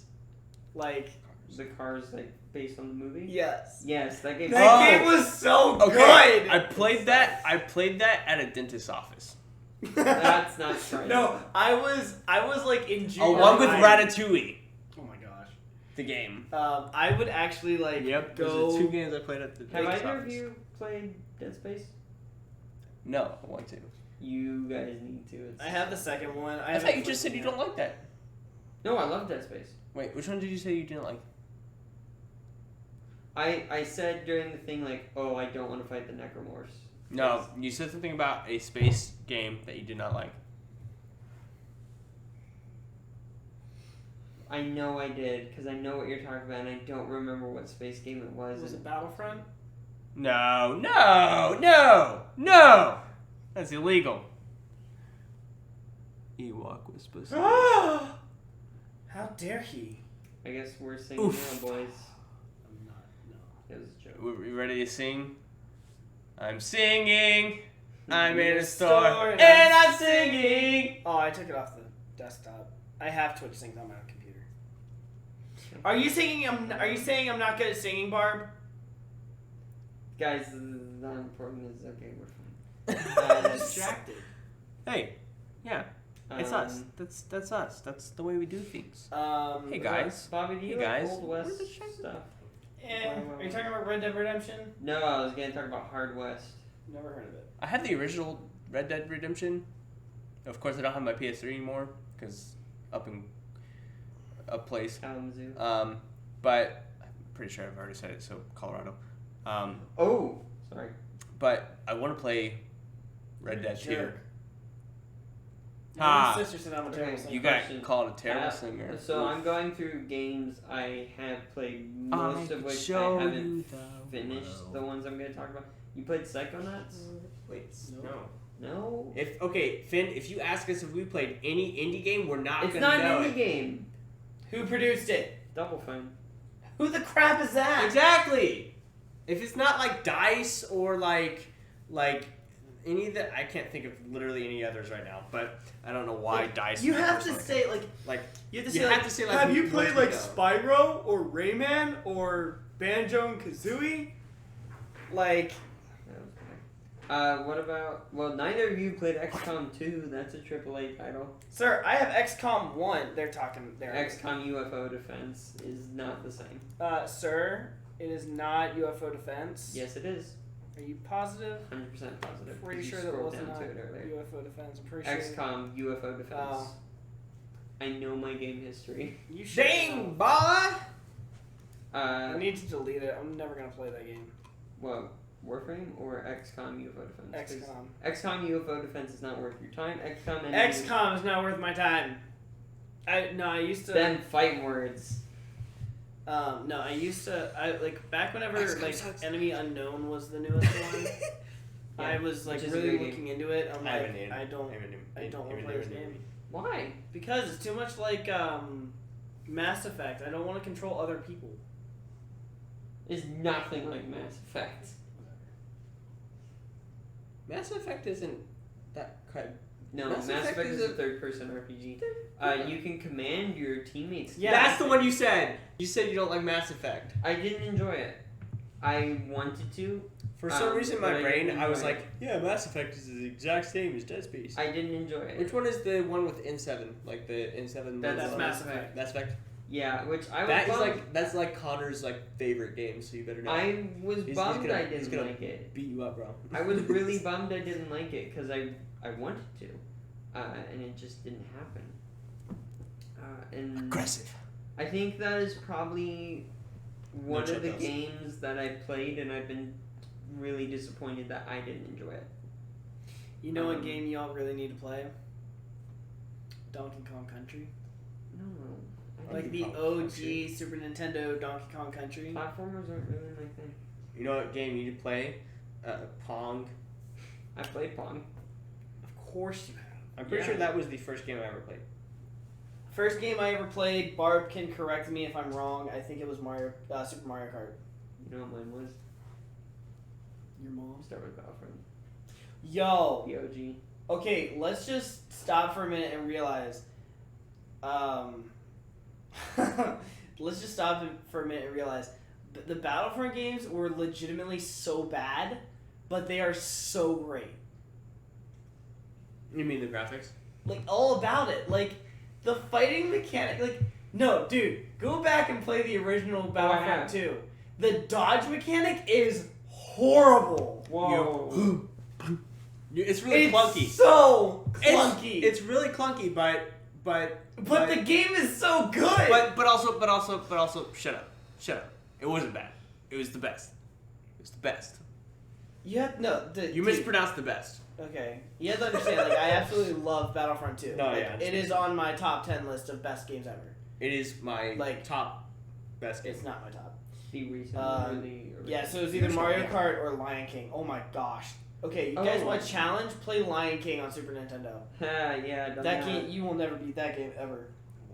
[SPEAKER 1] The Cars, based on the movie?
[SPEAKER 3] Yes.
[SPEAKER 1] Yes, that game.
[SPEAKER 3] That game was so good!
[SPEAKER 2] I played that at a dentist's office.
[SPEAKER 1] That's not right.
[SPEAKER 3] No, I was in junior
[SPEAKER 2] along with
[SPEAKER 3] high.
[SPEAKER 2] Ratatouille.
[SPEAKER 3] Oh my gosh.
[SPEAKER 2] The game.
[SPEAKER 3] I would actually
[SPEAKER 2] Yep,
[SPEAKER 3] go.
[SPEAKER 2] those are 2 games I played at the dentist's
[SPEAKER 1] Have either
[SPEAKER 2] office.
[SPEAKER 1] of you played Dead Space?
[SPEAKER 2] No, I want to.
[SPEAKER 1] You guys need to.
[SPEAKER 3] I have the second one.
[SPEAKER 2] I thought you just said you don't like that.
[SPEAKER 1] No, I love Dead Space.
[SPEAKER 2] Wait, which one did you say you didn't like?
[SPEAKER 1] I said during the thing I don't want to fight the Necromorphs.
[SPEAKER 2] No, you said something about a space game that you did not like.
[SPEAKER 1] I know I did, because I know what you're talking about, and I don't remember what space game it was.
[SPEAKER 3] Was it Battlefront?
[SPEAKER 2] No. That's illegal. Ewok was supposed to.
[SPEAKER 3] How dare he?
[SPEAKER 1] I guess we're singing now, boys.
[SPEAKER 3] I'm not. No.
[SPEAKER 1] It was a joke.
[SPEAKER 2] We ready to sing? I'm singing. I'm in a
[SPEAKER 3] store
[SPEAKER 2] store
[SPEAKER 3] and
[SPEAKER 2] and I'm singing.
[SPEAKER 3] Oh, I took it off the desktop. I have Twitch synced on my computer. Are you singing? Are you saying I'm not good at singing, Barb?
[SPEAKER 1] Guys, this is not important. It's okay. We're fine.
[SPEAKER 3] I'm distracted.
[SPEAKER 2] Hey, yeah, it's us. That's us. That's the way we do things. Hey guys.
[SPEAKER 1] Bobby, do you like Old West stuff?
[SPEAKER 3] Are you talking about Red Dead Redemption?
[SPEAKER 1] No, I was going to talk about Hard West.
[SPEAKER 3] Never heard of it.
[SPEAKER 2] I had the original Red Dead Redemption. Of course, I don't have my PS3 anymore because up in a place.
[SPEAKER 1] Kalamazoo.
[SPEAKER 2] But I'm pretty sure I've already said it. So Colorado.
[SPEAKER 1] Sorry.
[SPEAKER 2] But I want to play Red Dead 2.
[SPEAKER 3] My sister said I'm a terrible singer.
[SPEAKER 2] You got called a terrible singer.
[SPEAKER 1] So I'm going through games I have played, most of which I haven't finished. The ones I'm going to talk about. You played Psychonauts?
[SPEAKER 2] Wait,
[SPEAKER 1] No.
[SPEAKER 2] Finn, if you ask us if we played any indie game, we're not
[SPEAKER 1] It's
[SPEAKER 2] gonna know.
[SPEAKER 1] not an indie game.
[SPEAKER 3] Who produced it?
[SPEAKER 1] Double Fine.
[SPEAKER 3] Who the crap is that?
[SPEAKER 2] Exactly. If it's not like DICE or like any of the, I can't think of literally any others right now, but I don't know why DICE.
[SPEAKER 3] You have to say you have to say have you played Spyro or Rayman or Banjo and Kazooie?
[SPEAKER 1] What about? Well, neither of you played XCOM 2. That's a AAA title.
[SPEAKER 3] Sir, I have XCOM 1. They're talking there.
[SPEAKER 1] XCOM UFO Defense is not the same.
[SPEAKER 3] Sir, it is not UFO Defense.
[SPEAKER 1] Yes, it is.
[SPEAKER 3] Are you positive?
[SPEAKER 1] 100% positive.
[SPEAKER 3] Pretty sure that wasn't UFO Defense. I'm pretty sure.
[SPEAKER 1] XCOM UFO Defense. I know my game history.
[SPEAKER 3] You should.
[SPEAKER 2] Dang, boy!
[SPEAKER 3] I need to delete it. I'm never gonna play that game.
[SPEAKER 1] What? Warframe or XCOM UFO Defense?
[SPEAKER 3] XCOM.
[SPEAKER 1] XCOM UFO Defense is not worth your time.
[SPEAKER 3] XCOM is not worth my time. I used to.
[SPEAKER 1] Then fighting words.
[SPEAKER 3] No, I used to. Back whenever
[SPEAKER 2] sucks.
[SPEAKER 3] Enemy Unknown was the newest one.
[SPEAKER 1] Yeah,
[SPEAKER 3] I was really looking into it. I'm like, I don't want to play this game.
[SPEAKER 1] Why?
[SPEAKER 3] Because it's too much like Mass Effect. I don't want to control other people.
[SPEAKER 1] It's nothing like Mass Effect.
[SPEAKER 2] Mass Effect isn't that kind.
[SPEAKER 1] No, Mass Effect is a third-person RPG. You can command your teammates.
[SPEAKER 2] Yeah, that's the one you said. You said you don't like Mass Effect.
[SPEAKER 1] I didn't enjoy it. I wanted to.
[SPEAKER 2] For some reason, in my brain, I was like, yeah, Mass Effect is the exact same as Dead Space.
[SPEAKER 1] I didn't enjoy it.
[SPEAKER 2] Which one is the one with N7? Like the N7?
[SPEAKER 3] That's Mass Effect.
[SPEAKER 2] Mass Effect?
[SPEAKER 1] Yeah, which I was
[SPEAKER 2] that
[SPEAKER 1] bummed.
[SPEAKER 2] is that's like Connor's favorite game, so you better know.
[SPEAKER 1] I was bummed I didn't
[SPEAKER 2] gonna
[SPEAKER 1] like it.
[SPEAKER 2] Beat you up, bro.
[SPEAKER 1] I was really bummed I didn't like it because I wanted to, and it just didn't happen. And
[SPEAKER 2] aggressive.
[SPEAKER 1] I think that is probably one of the games that I played, and I've been really disappointed that I didn't enjoy it.
[SPEAKER 3] You know what game y'all really need to play? Donkey Kong Country.
[SPEAKER 1] No.
[SPEAKER 3] Like the OG Super Nintendo Donkey Kong Country.
[SPEAKER 1] Platformers aren't really my thing.
[SPEAKER 2] You know what game you need to play? Pong.
[SPEAKER 1] I played Pong.
[SPEAKER 3] Of course you have.
[SPEAKER 2] I'm pretty sure that was the first game I ever played.
[SPEAKER 3] First game I ever played, Barb can correct me if I'm wrong, I think it was Super Mario Kart.
[SPEAKER 1] You know what mine was?
[SPEAKER 3] Your mom?
[SPEAKER 1] Start with Battlefront.
[SPEAKER 3] Yo!
[SPEAKER 1] The OG.
[SPEAKER 3] Okay, let's just stop for a minute and realize, let's just stop for a minute and realize the Battlefront games were legitimately so bad, but they are so great.
[SPEAKER 2] You mean the graphics?
[SPEAKER 3] Like, all about it. Like, the fighting mechanic, no, dude, go back and play the original Battlefront 2. The dodge mechanic is horrible.
[SPEAKER 1] Whoa.
[SPEAKER 2] It's really clunky.
[SPEAKER 3] So clunky.
[SPEAKER 2] It's really clunky, but
[SPEAKER 3] the game is so good.
[SPEAKER 2] But also, shut up. It wasn't bad. It was the best. You mispronounced the best.
[SPEAKER 3] Okay, you have to understand. I absolutely love Battlefront 2.
[SPEAKER 2] No, yeah,
[SPEAKER 3] it is on my top 10 list of best games ever.
[SPEAKER 2] It is my top best game.
[SPEAKER 3] It's not my top.
[SPEAKER 1] The recent
[SPEAKER 3] yeah, so it's either Mario Kart or Lion King. Oh my gosh. Okay, you guys want a challenge? Play Lion King on Super Nintendo.
[SPEAKER 1] Yeah,
[SPEAKER 3] that game, you will never beat that game ever.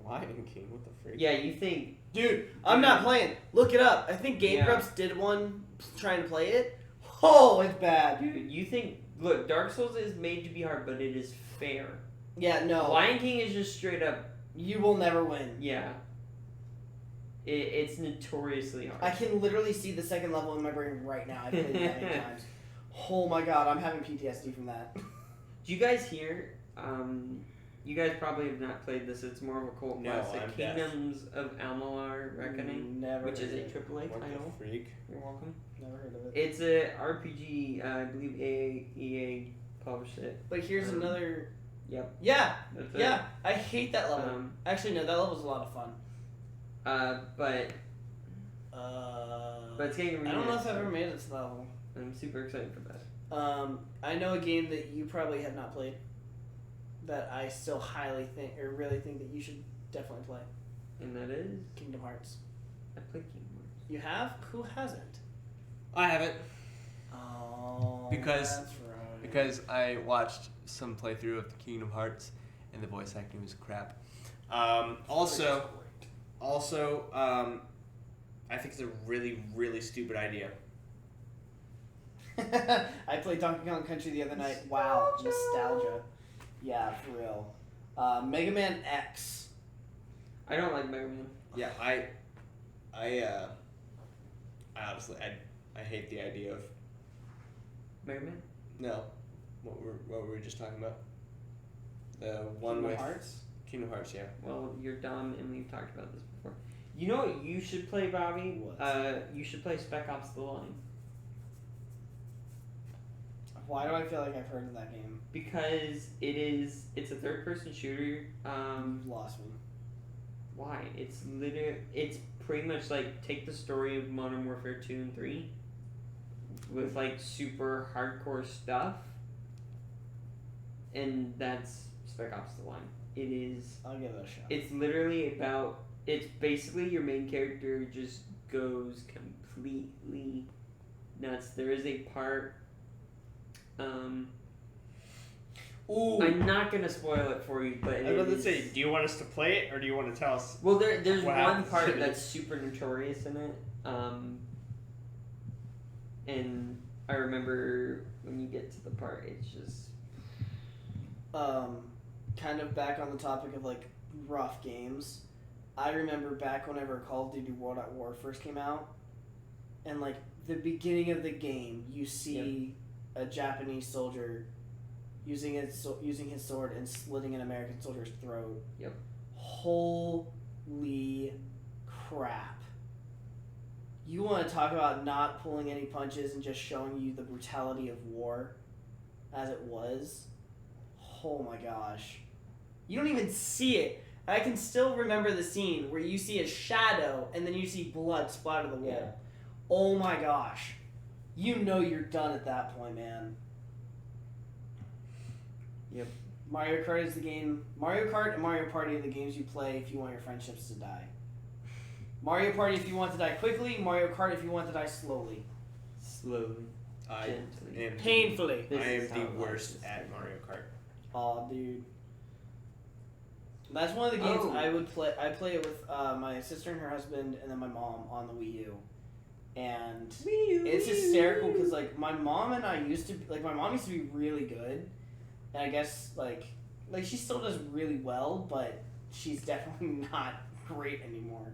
[SPEAKER 2] Lion King, what the freak?
[SPEAKER 1] Yeah, you think...
[SPEAKER 3] Dude, I'm not playing. Look it up. I think Game Grumps did one trying to play it. Oh, it's bad.
[SPEAKER 1] Dude, you think... Look, Dark Souls is made to be hard, but it is fair.
[SPEAKER 3] Yeah, no.
[SPEAKER 1] Lion King is just straight up...
[SPEAKER 3] You will never win.
[SPEAKER 1] Yeah. It's notoriously hard.
[SPEAKER 3] I can literally see the second level in my brain right now. I've played it that many times. Oh my god, I'm having PTSD from that.
[SPEAKER 1] Do you guys hear... you guys probably have not played this. It's more of a cult classic.
[SPEAKER 2] I'm
[SPEAKER 1] Kingdoms of Amalur Reckoning.
[SPEAKER 3] Never
[SPEAKER 1] which is a
[SPEAKER 3] heard
[SPEAKER 1] AAA
[SPEAKER 2] What
[SPEAKER 1] title.
[SPEAKER 2] the freak?
[SPEAKER 1] You're welcome.
[SPEAKER 3] Never heard of it.
[SPEAKER 1] It's a RPG. I believe EA published it.
[SPEAKER 3] But here's another...
[SPEAKER 1] Yep.
[SPEAKER 3] Yeah!
[SPEAKER 1] That's it.
[SPEAKER 3] Yeah! I hate that level. Actually, no, that level's a lot of fun.
[SPEAKER 1] But it's getting remade.
[SPEAKER 3] I don't know if I've ever made it to that level.
[SPEAKER 1] I'm super excited for that.
[SPEAKER 3] I know a game that you probably have not played that I still highly think, or really think that you should definitely play.
[SPEAKER 1] And that is?
[SPEAKER 3] Kingdom Hearts.
[SPEAKER 1] I played Kingdom Hearts.
[SPEAKER 3] You have? Who hasn't?
[SPEAKER 2] I haven't.
[SPEAKER 3] Oh,
[SPEAKER 2] Because-
[SPEAKER 3] that's right.
[SPEAKER 2] Because I watched some playthrough of the Kingdom Hearts, and the voice acting was crap. Also, I think it's a really, really stupid idea.
[SPEAKER 3] I played Donkey Kong Country the other night. Wow, nostalgia. Yeah, for real. Mega Man X.
[SPEAKER 1] I don't like Mega Man.
[SPEAKER 2] Yeah, I honestly, I hate the idea of
[SPEAKER 1] Mega Man?
[SPEAKER 2] no. What were we just talking about? The one
[SPEAKER 3] Kingdom
[SPEAKER 2] with
[SPEAKER 3] Hearts?
[SPEAKER 2] Kingdom Hearts, yeah.
[SPEAKER 1] Well, you're dumb, and we've talked about this before. You know what you should play, Bobby?
[SPEAKER 3] What?
[SPEAKER 1] You should play Spec Ops: The Line.
[SPEAKER 3] Why do I feel like I've heard of that game?
[SPEAKER 1] Because it's a third-person shooter.
[SPEAKER 3] You've lost me.
[SPEAKER 1] Why? It's pretty much like take the story of Modern Warfare 2 and 3 with like super hardcore stuff, and that's Spec Ops: The Line. It is.
[SPEAKER 3] I'll give it a shot.
[SPEAKER 1] It's literally about. It's basically your main character just goes completely nuts. There is a part.
[SPEAKER 3] Ooh.
[SPEAKER 1] I'm not gonna spoil it for you, but
[SPEAKER 2] I was about to say, do you want us to play it or do you want to tell us?
[SPEAKER 1] Well, there's
[SPEAKER 2] what
[SPEAKER 1] one
[SPEAKER 2] happens?
[SPEAKER 1] part that's super notorious in it, and I remember when you get to the part, it's just
[SPEAKER 3] kind of back on the topic of like rough games. I remember back whenever Call of Duty World at War first came out, and like the beginning of the game, you see a Japanese soldier using his sword and slitting an American soldier's throat.
[SPEAKER 1] Yep.
[SPEAKER 3] Holy crap. You want to talk about not pulling any punches and just showing you the brutality of war as it was? Oh my gosh. You don't even see it. I can still remember the scene where you see a shadow and then you see blood splatter the wall.
[SPEAKER 1] Yeah.
[SPEAKER 3] Oh my gosh. You know you're done at that point, man.
[SPEAKER 1] Yep.
[SPEAKER 3] Mario Kart is the game. Mario Kart and Mario Party are the games you play if you want your friendships to die. Mario Party if you want to die quickly. Mario Kart if you want to die slowly.
[SPEAKER 1] slowly, gently.
[SPEAKER 3] Painfully.
[SPEAKER 2] I am the worst at Mario Kart.
[SPEAKER 3] Aw, dude. That's one of the games I would play. I play it with my sister and her husband, and then my mom on the Wii U. And it's hysterical because like my mom and I used to my mom used to be really good, and I guess like she still does really well, but she's definitely not great anymore.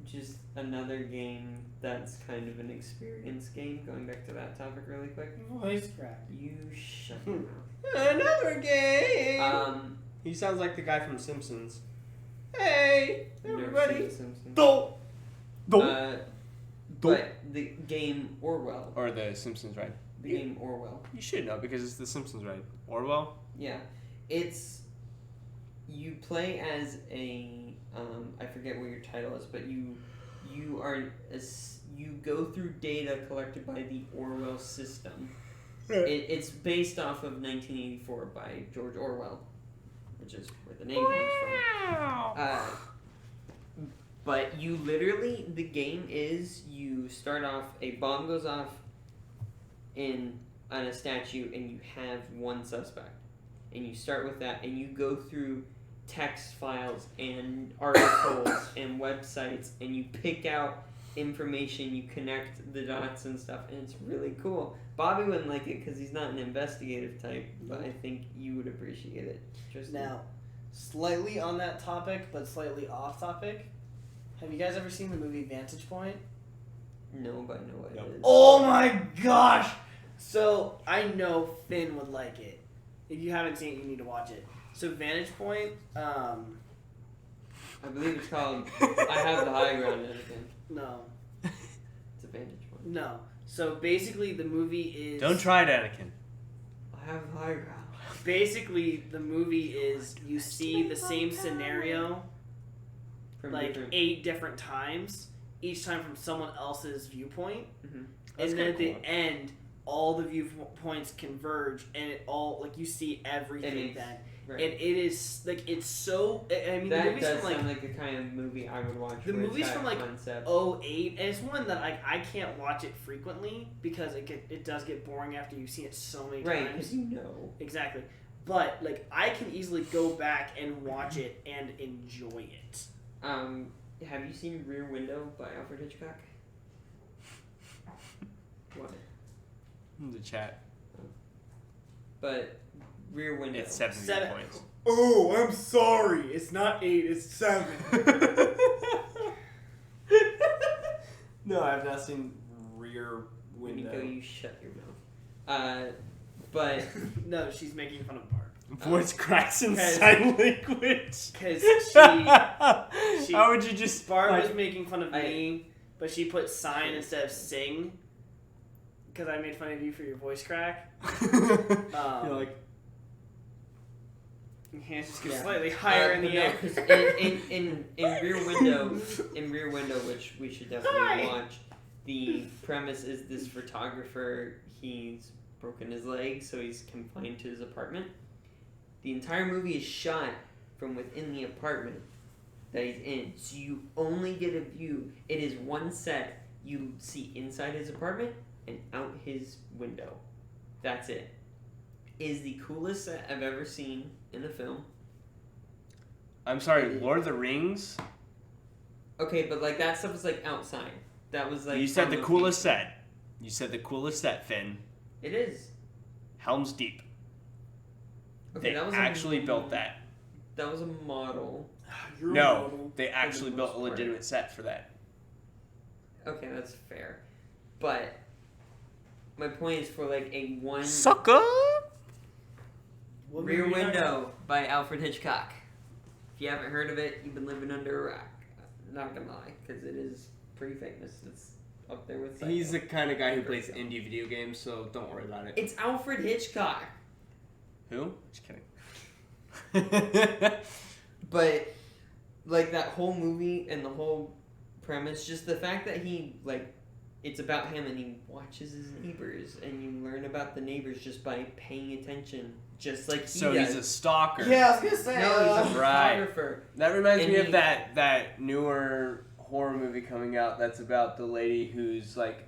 [SPEAKER 1] Just another game that's kind of an experience game. Going back to that topic really quick.
[SPEAKER 3] Voice crack.
[SPEAKER 1] You shut your mouth.
[SPEAKER 2] Another game. He sounds like the guy from Simpsons. Hey, everybody!
[SPEAKER 3] Don't.
[SPEAKER 1] But the game Orwell.
[SPEAKER 2] Or the Simpsons, right?
[SPEAKER 1] The game Orwell.
[SPEAKER 2] You should know because it's the Simpsons, right? Orwell.
[SPEAKER 1] Yeah, it's you play as a I forget what your title is, but you go through data collected by the Orwell system. It's based off of 1984 by George Orwell, which is where the name comes from. But you literally, the game is you start off, a bomb goes off on a statue, and you have one suspect, and you start with that, and you go through text files and articles and websites, and you pick out information, you connect the dots and stuff, and it's really cool. Bobby wouldn't like it because he's not an investigative type, but I think you would appreciate it. Just
[SPEAKER 3] now, slightly on that topic, but slightly off topic. Have you guys ever seen the movie Vantage Point?
[SPEAKER 1] No, but I know what it is.
[SPEAKER 3] Oh my gosh! So, I know Finn would like it. If you haven't seen it, you need to watch it. So, Vantage Point,
[SPEAKER 1] I believe it's called I Have the High Ground, Anakin.
[SPEAKER 3] No.
[SPEAKER 1] It's a Vantage Point.
[SPEAKER 3] No. So, basically, the movie is...
[SPEAKER 2] Don't try it, Anakin.
[SPEAKER 1] I have the high ground.
[SPEAKER 3] Basically, the movie is you see the same scenario
[SPEAKER 1] From
[SPEAKER 3] like
[SPEAKER 1] different...
[SPEAKER 3] 8 different times, each time from someone else's viewpoint.
[SPEAKER 1] Mm-hmm.
[SPEAKER 3] And then at the end, all the viewpoints converge, and it all, like, you see everything then.
[SPEAKER 1] Right.
[SPEAKER 3] And it is, like, it's so, I mean,
[SPEAKER 1] that
[SPEAKER 3] the movie's
[SPEAKER 1] does
[SPEAKER 3] from, like,
[SPEAKER 1] sound like the kind of movie I would watch.
[SPEAKER 3] the movie's from, like,
[SPEAKER 1] concept.
[SPEAKER 3] 2008, and it's one that, like, I can't watch it frequently, because it does get boring after you've seen it so many times.
[SPEAKER 1] Right, because you know.
[SPEAKER 3] Exactly. But, like, I can easily go back and watch it and enjoy it.
[SPEAKER 1] Have you seen Rear Window by Alfred Hitchcock? What?
[SPEAKER 2] In the chat.
[SPEAKER 1] But Rear Window.
[SPEAKER 2] It's 7 points.
[SPEAKER 3] Oh, I'm sorry. It's not 8, it's 7.
[SPEAKER 2] No, I've not seen Rear Window.
[SPEAKER 1] Nico, you shut your mouth. But
[SPEAKER 3] No, she's making fun of Barb.
[SPEAKER 2] Voice cracks in sign language.
[SPEAKER 3] Because she...
[SPEAKER 2] How would you just...
[SPEAKER 3] Barb was making fun of me, but she put sign instead of sing. because I made fun of you for your voice crack.
[SPEAKER 2] You're like,
[SPEAKER 3] your hands just get slightly higher in the air.
[SPEAKER 1] In Rear Window, which we should definitely watch. The premise is this photographer. He's broken his leg, so he's confined to his apartment. The entire movie is shot from within the apartment that he's in, so you only get a view. It is one set. You see inside his apartment and out his window. That's it. It is the coolest set I've ever seen in a film.
[SPEAKER 2] I'm sorry, Lord of the Rings?
[SPEAKER 1] Okay, but like that stuff was like outside. That was like...
[SPEAKER 2] You said the coolest set. You said the coolest set, Finn.
[SPEAKER 1] It is.
[SPEAKER 2] Helm's Deep.
[SPEAKER 1] Okay,
[SPEAKER 2] they
[SPEAKER 1] that was
[SPEAKER 2] actually built that.
[SPEAKER 1] That was a model.
[SPEAKER 2] No, they actually built a legitimate set for that.
[SPEAKER 1] Okay, that's fair. But my point is for like a one...
[SPEAKER 2] Sucker!
[SPEAKER 1] Rear Window by Alfred Hitchcock. If you haven't heard of it, you've been living under a rock. Not gonna lie, because it is pretty famous. It's up there with Psycho.
[SPEAKER 2] He's the kind of guy who plays indie video games, so don't worry about it.
[SPEAKER 1] It's Alfred Hitchcock.
[SPEAKER 2] Who? Just kidding.
[SPEAKER 1] But like that whole movie and the whole premise, just the fact that he like it's about him and he watches his neighbors and you learn about the neighbors just by paying attention, just like he does.
[SPEAKER 2] He's a stalker.
[SPEAKER 3] Yeah, I was gonna say.
[SPEAKER 1] No, he's a photographer.
[SPEAKER 2] That reminds me of that newer horror movie coming out that's about the lady who's like,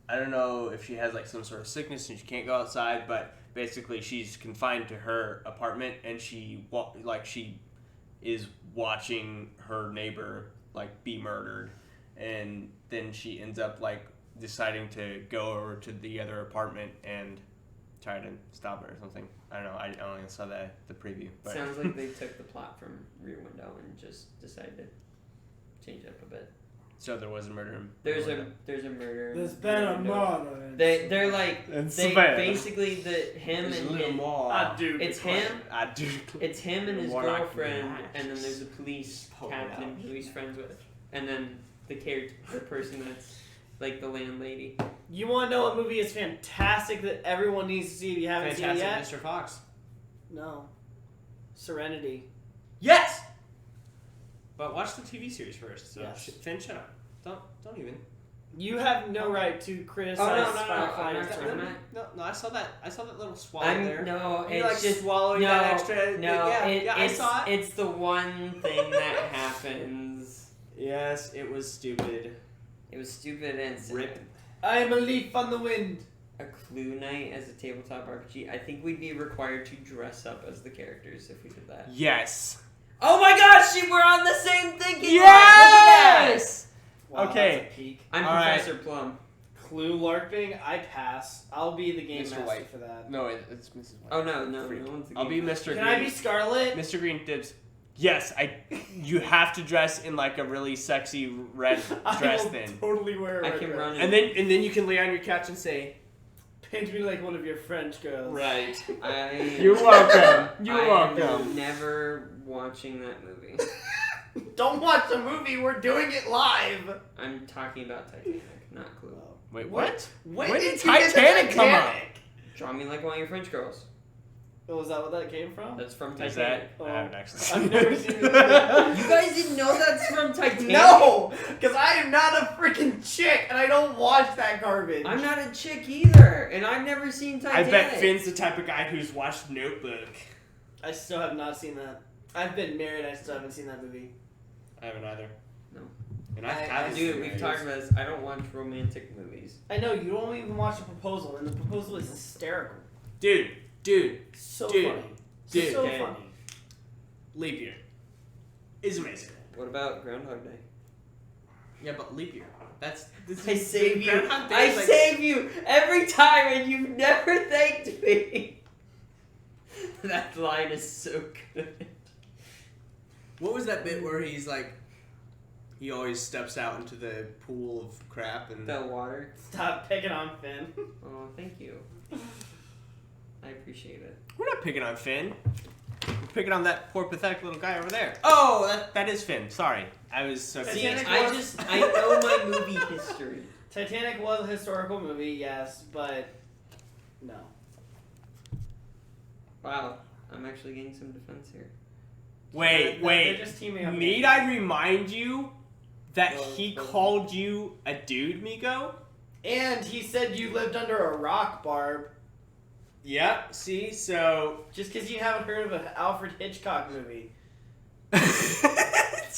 [SPEAKER 2] I don't know if she has like some sort of sickness and she can't go outside, but basically she's confined to her apartment and she is watching her neighbor like be murdered, and then she ends up like deciding to go over to the other apartment and try to stop it or something. I don't know. I only saw the preview. But.
[SPEAKER 1] Sounds like they took the plot from Rear Window and just decided to change it up a bit.
[SPEAKER 2] So there was a murder.
[SPEAKER 1] There's a murder.
[SPEAKER 3] There's been a murder.
[SPEAKER 1] They're like basically him
[SPEAKER 2] There's
[SPEAKER 1] and it's him and his girlfriend, and then there's a police captain who he's friends with, and then the person that's like the landlady.
[SPEAKER 3] You want to know what movie is fantastic that everyone needs to see if you haven't seen it yet?
[SPEAKER 2] Mr. Fox.
[SPEAKER 3] No. Serenity.
[SPEAKER 2] Yes. But watch the TV series first. So
[SPEAKER 3] yes.
[SPEAKER 2] Finn, shut up. Don't even.
[SPEAKER 3] You have no right to criticize.
[SPEAKER 2] No, I saw that. I saw that little swallow there.
[SPEAKER 1] No,
[SPEAKER 2] you
[SPEAKER 1] it's
[SPEAKER 2] like
[SPEAKER 1] just
[SPEAKER 2] swallowing that extra.
[SPEAKER 1] No,
[SPEAKER 2] I saw it.
[SPEAKER 1] It's the one thing that happens.
[SPEAKER 2] Yes, it was stupid.
[SPEAKER 1] It was stupid and
[SPEAKER 2] rip.
[SPEAKER 3] I am a leaf on the wind.
[SPEAKER 1] A Clue night as a tabletop RPG. I think we'd be required to dress up as the characters if we did that.
[SPEAKER 2] Yes.
[SPEAKER 1] Oh my gosh, we're on the same thinking line.
[SPEAKER 2] Yes!
[SPEAKER 3] Wow,
[SPEAKER 2] okay.
[SPEAKER 1] I'm Professor Plum.
[SPEAKER 3] Clue LARPing, I pass. I'll be the game
[SPEAKER 2] Mr.
[SPEAKER 3] master
[SPEAKER 2] White.
[SPEAKER 3] for that.
[SPEAKER 2] No, it's Mrs. White.
[SPEAKER 1] Oh no one's the game
[SPEAKER 2] I'll be Mr. Green.
[SPEAKER 3] Can I be Scarlet?
[SPEAKER 2] Mr. Green dibs. Yes, you have to dress in like a really sexy red dress then.
[SPEAKER 3] Totally wear
[SPEAKER 1] I can run
[SPEAKER 2] and then you can lay on your couch and say,
[SPEAKER 3] paint me like one of your French girls.
[SPEAKER 2] Right.
[SPEAKER 1] You're
[SPEAKER 2] welcome.
[SPEAKER 1] I'm never watching that movie.
[SPEAKER 3] Don't watch the movie. We're doing it live.
[SPEAKER 1] I'm talking about Titanic, not Clue.
[SPEAKER 2] Wait, what?
[SPEAKER 3] When
[SPEAKER 2] did Titanic come up?
[SPEAKER 1] Draw me like one of your French girls.
[SPEAKER 3] Oh, is that what that came from?
[SPEAKER 1] That's from
[SPEAKER 2] Is
[SPEAKER 1] Titanic.
[SPEAKER 2] that? I haven't actually seen
[SPEAKER 3] I've never seen it.
[SPEAKER 1] You guys didn't know that's from Titanic?
[SPEAKER 3] No! Because I am not a freaking chick and I don't watch that garbage.
[SPEAKER 1] I'm not a chick either, and I've never seen Titanic.
[SPEAKER 2] I bet Finn's the type of guy who's watched Notebook.
[SPEAKER 3] I still have not seen that. I've been married, I still haven't seen that movie.
[SPEAKER 2] I haven't either.
[SPEAKER 1] No.
[SPEAKER 2] And I haven't.
[SPEAKER 1] Dude, we've talked about this. I don't watch romantic movies.
[SPEAKER 3] I know, you don't even watch The Proposal, and The Proposal is hysterical.
[SPEAKER 2] Dude.
[SPEAKER 3] So
[SPEAKER 2] Dude.
[SPEAKER 3] funny.
[SPEAKER 2] Dude.
[SPEAKER 3] So
[SPEAKER 1] Okay.
[SPEAKER 3] funny.
[SPEAKER 2] Leap year is amazing.
[SPEAKER 1] What about Groundhog Day?
[SPEAKER 2] Yeah, but leap year.
[SPEAKER 1] I save you. I save you every time, and you've never thanked me. That line is so good.
[SPEAKER 2] What was that bit where he's like, he always steps out into the pool of crap and
[SPEAKER 1] The water.
[SPEAKER 3] Stop picking on Finn.
[SPEAKER 1] Oh, thank you. I appreciate it.
[SPEAKER 2] We're not picking on Finn. picking on that poor, pathetic little guy over there. Oh, that is Finn. Sorry. I was so
[SPEAKER 3] Titanic
[SPEAKER 1] I know my movie history.
[SPEAKER 3] Titanic was a historical movie, yes, but no.
[SPEAKER 1] Wow, I'm actually getting some defense here.
[SPEAKER 2] Wait.
[SPEAKER 3] They're just teaming up.
[SPEAKER 2] Need I remind you that he called you a dude, Miko?
[SPEAKER 3] And he said you lived under a rock, Barb.
[SPEAKER 2] Yep, see, so...
[SPEAKER 3] Just because you haven't heard of an Alfred Hitchcock movie.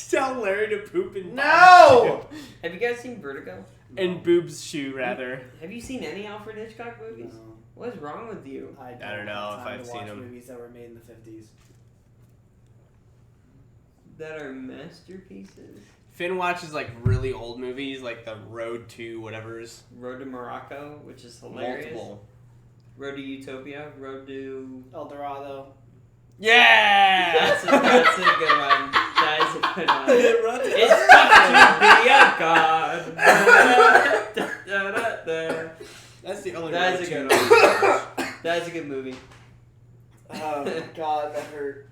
[SPEAKER 2] Tell Larry to poop in
[SPEAKER 3] No!
[SPEAKER 1] Have you guys seen Vertigo?
[SPEAKER 2] In Boob's shoe, rather.
[SPEAKER 1] Have you seen any Alfred Hitchcock movies?
[SPEAKER 3] No.
[SPEAKER 1] What is wrong with you?
[SPEAKER 3] I
[SPEAKER 2] don't know if I've seen them.
[SPEAKER 3] Movies that were made in the 50s.
[SPEAKER 1] That are masterpieces?
[SPEAKER 2] Finn watches, like, really old movies, like the Road to whatever's.
[SPEAKER 1] Road to Morocco, which is hilarious.
[SPEAKER 2] Multiple.
[SPEAKER 1] Road to Utopia. Road to...
[SPEAKER 3] El Dorado.
[SPEAKER 2] Yeah!
[SPEAKER 1] That's a good one. That is a good one. It's tough to be a god.
[SPEAKER 2] That's the only
[SPEAKER 1] That is a
[SPEAKER 2] Road
[SPEAKER 1] good
[SPEAKER 2] to-
[SPEAKER 1] one. That is a good movie.
[SPEAKER 3] Oh, God, that hurt.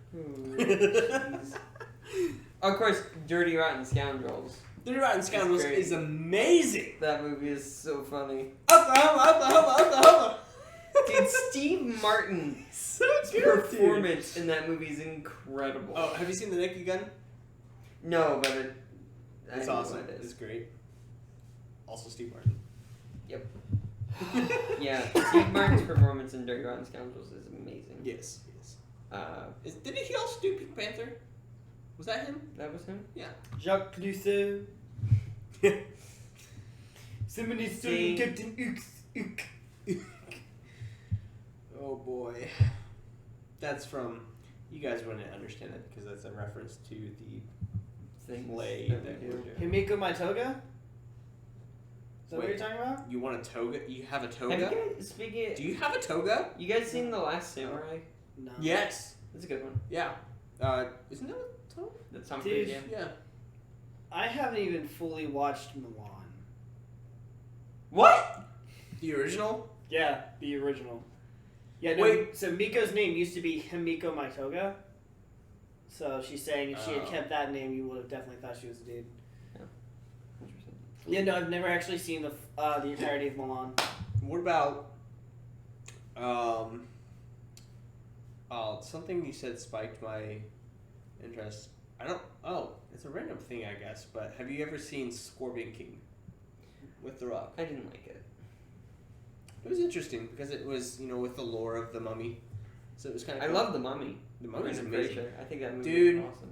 [SPEAKER 1] Of course, Dirty Rotten Scoundrels.
[SPEAKER 2] Dirty Rotten Scoundrels
[SPEAKER 1] great.
[SPEAKER 2] is amazing.
[SPEAKER 1] That movie is so funny.
[SPEAKER 2] Oklahoma.
[SPEAKER 1] Dude, Steve Martin's
[SPEAKER 2] So good,
[SPEAKER 1] performance in that movie is incredible.
[SPEAKER 2] Oh, have you seen The Naked Gun?
[SPEAKER 1] No, but
[SPEAKER 2] It's
[SPEAKER 1] I know
[SPEAKER 2] awesome.
[SPEAKER 1] what it is.
[SPEAKER 2] It's great. Also Steve Martin.
[SPEAKER 1] Yep. Yeah, Steve Martin's performance in Dirty Rotten Scoundrels is amazing.
[SPEAKER 2] Yes.
[SPEAKER 1] Didn't
[SPEAKER 2] he also do Pink Panther? Was that him?
[SPEAKER 1] That was him?
[SPEAKER 2] Yeah.
[SPEAKER 3] Jacques Clouseau. Somebody
[SPEAKER 1] See?
[SPEAKER 3] Captain Ux.
[SPEAKER 2] Oh boy. That's from... You guys wouldn't understand it because that's a reference to the
[SPEAKER 1] Things
[SPEAKER 2] play
[SPEAKER 1] that
[SPEAKER 2] that
[SPEAKER 1] we
[SPEAKER 2] we're
[SPEAKER 1] do.
[SPEAKER 2] doing.
[SPEAKER 3] Himiko My Toga? Is that what
[SPEAKER 2] Wait.
[SPEAKER 3] you're talking about?
[SPEAKER 2] You want a toga? You have a
[SPEAKER 1] Have
[SPEAKER 2] toga?
[SPEAKER 1] you guys, speaking
[SPEAKER 2] Do you have a toga?
[SPEAKER 1] you guys seen The Last Samurai?
[SPEAKER 3] No.
[SPEAKER 2] Yes.
[SPEAKER 1] That's a good one.
[SPEAKER 2] Yeah. Isn't that what toga?
[SPEAKER 1] That's Tom
[SPEAKER 3] Dude.
[SPEAKER 1] Cruise, yeah.
[SPEAKER 2] Yeah.
[SPEAKER 3] I haven't even fully watched Milan.
[SPEAKER 1] What?
[SPEAKER 2] The original?
[SPEAKER 3] Yeah, the original. Yeah, no,
[SPEAKER 2] Wait.
[SPEAKER 3] so Miko's name used to be Himiko My Toga. So she's saying if she had
[SPEAKER 2] Oh.
[SPEAKER 3] kept that name, you would have definitely thought she was a dude.
[SPEAKER 1] Interesting.
[SPEAKER 3] Yeah, no, I've never actually seen the entirety of Milan.
[SPEAKER 2] What about something you said spiked my interest. It's a random thing, I guess, but have you ever seen Scorpion King with The Rock?
[SPEAKER 1] I didn't like it.
[SPEAKER 2] It was interesting because it was, with the lore of the Mummy. So it was kind of
[SPEAKER 1] I love The Mummy.
[SPEAKER 2] The Mummy's
[SPEAKER 1] Brendan
[SPEAKER 2] amazing.
[SPEAKER 1] Fraser. I think that movie
[SPEAKER 2] Dude.
[SPEAKER 1] is awesome.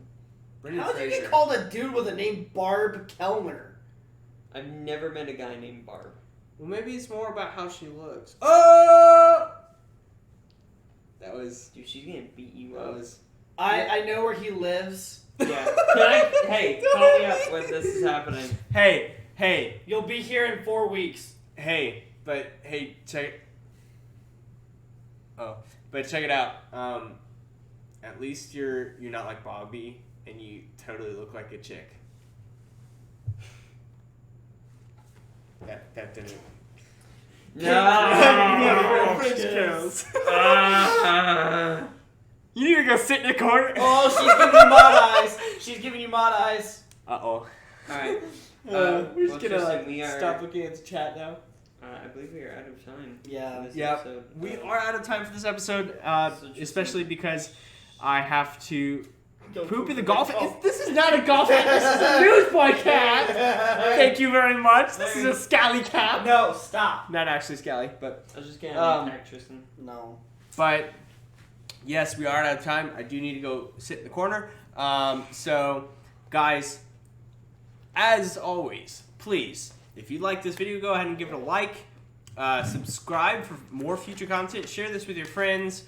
[SPEAKER 2] Brendan
[SPEAKER 3] How did you
[SPEAKER 2] Fraser.
[SPEAKER 3] get called a dude with a name Barb Kellner?
[SPEAKER 1] I've never met a guy named Barb.
[SPEAKER 2] Well, maybe it's more about how she looks. Oh! That was...
[SPEAKER 1] Dude, she's gonna beat you
[SPEAKER 2] That
[SPEAKER 1] up.
[SPEAKER 2] was...
[SPEAKER 3] I know where he lives.
[SPEAKER 1] Yeah. Hey, call me up when this is happening.
[SPEAKER 2] Hey,
[SPEAKER 3] You'll be here in 4 weeks.
[SPEAKER 2] check... Oh, but check it out. At least you're not like Bobby, and you totally look like a chick. That didn't...
[SPEAKER 1] No.
[SPEAKER 2] French girls. You need to go sit in the corner.
[SPEAKER 3] Oh, she's giving you mod eyes. She's giving you mod eyes.
[SPEAKER 2] Uh-oh.
[SPEAKER 1] Alright.
[SPEAKER 2] We're just
[SPEAKER 1] well,
[SPEAKER 2] gonna
[SPEAKER 1] Tristan, we are-
[SPEAKER 2] stop looking at the chat now.
[SPEAKER 1] I believe we are out of time.
[SPEAKER 3] Yeah.
[SPEAKER 1] for this
[SPEAKER 2] Yeah,
[SPEAKER 1] episode.
[SPEAKER 2] we are out of time for this episode,
[SPEAKER 1] just-
[SPEAKER 2] especially because I have to
[SPEAKER 3] Go
[SPEAKER 2] poop in the
[SPEAKER 3] in
[SPEAKER 2] golf.
[SPEAKER 3] golf.
[SPEAKER 2] This is not a golf. This is a news podcast. Thank you very much. This is a scally cap.
[SPEAKER 3] No, stop.
[SPEAKER 2] Not actually scally, but
[SPEAKER 1] I was just gonna attack Tristan.
[SPEAKER 3] No.
[SPEAKER 2] yes, we are out of time. I do need to go sit in the corner. So, guys, as always, please, if you like this video, go ahead and give it a like. Subscribe for more future content. Share this with your friends.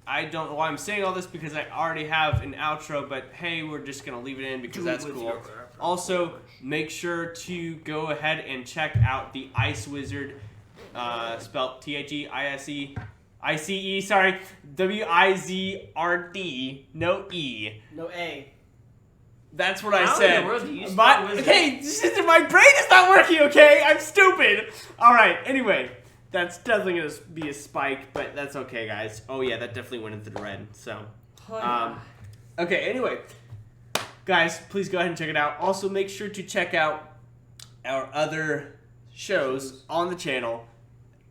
[SPEAKER 2] I don't know why I'm saying all this because I already have an outro, but hey, we're just going to leave it in because that's cool. Also, make sure to go ahead and check out the TheIceWizrd, spelled T-H-E-I-S-E-I-C-E, sorry, W-I-Z-R-D, no E.
[SPEAKER 3] No A.
[SPEAKER 2] That's what I
[SPEAKER 1] How in
[SPEAKER 2] said.
[SPEAKER 1] the world do you spell wizard?
[SPEAKER 2] Okay, my brain is not working, okay? I'm stupid. All right, anyway, That's definitely going to be a spike, but that's okay, guys. Oh, yeah, that definitely went into the red. So, okay, anyway. Guys, please go ahead and check it out. Also, make sure to check out our other shows on the channel,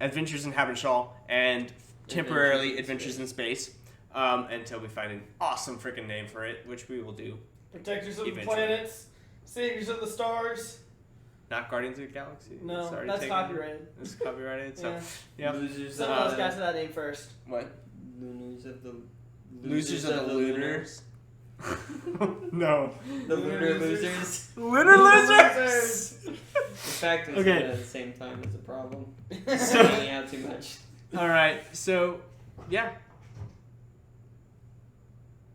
[SPEAKER 2] Adventures in Haberdasher and temporarily Adventures in Space, until we find an awesome freaking name for it, which we will do.
[SPEAKER 3] Protectors of the Planets, Saviors of the Stars.
[SPEAKER 2] Not Guardians of the Galaxy.
[SPEAKER 3] No, that's copyrighted.
[SPEAKER 2] It's copyrighted, so
[SPEAKER 3] yeah. Someone else got to that name first.
[SPEAKER 2] What?
[SPEAKER 1] Losers of the Lunars.
[SPEAKER 2] No.
[SPEAKER 1] The Lunar Losers.
[SPEAKER 2] Lunar Losers!
[SPEAKER 1] The fact is
[SPEAKER 2] okay.
[SPEAKER 1] at the same time is a problem. Hanging out too much.
[SPEAKER 2] Alright, so, yeah.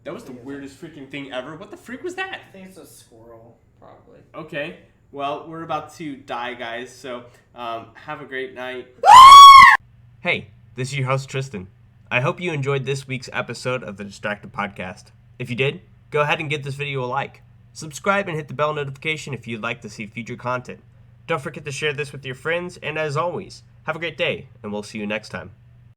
[SPEAKER 2] That was the weirdest freaking thing ever. What the freak was that?
[SPEAKER 3] I think it's a squirrel.
[SPEAKER 1] Probably.
[SPEAKER 2] Okay. Well, we're about to die, guys, so have a great night. Hey, this is your host, Tristan. I hope you enjoyed this week's episode of the Distract3d Podcast. If you did, go ahead and give this video a like. Subscribe and hit the bell notification if you'd like to see future content. Don't forget to share this with your friends, and as always, have a great day, and we'll see you next time.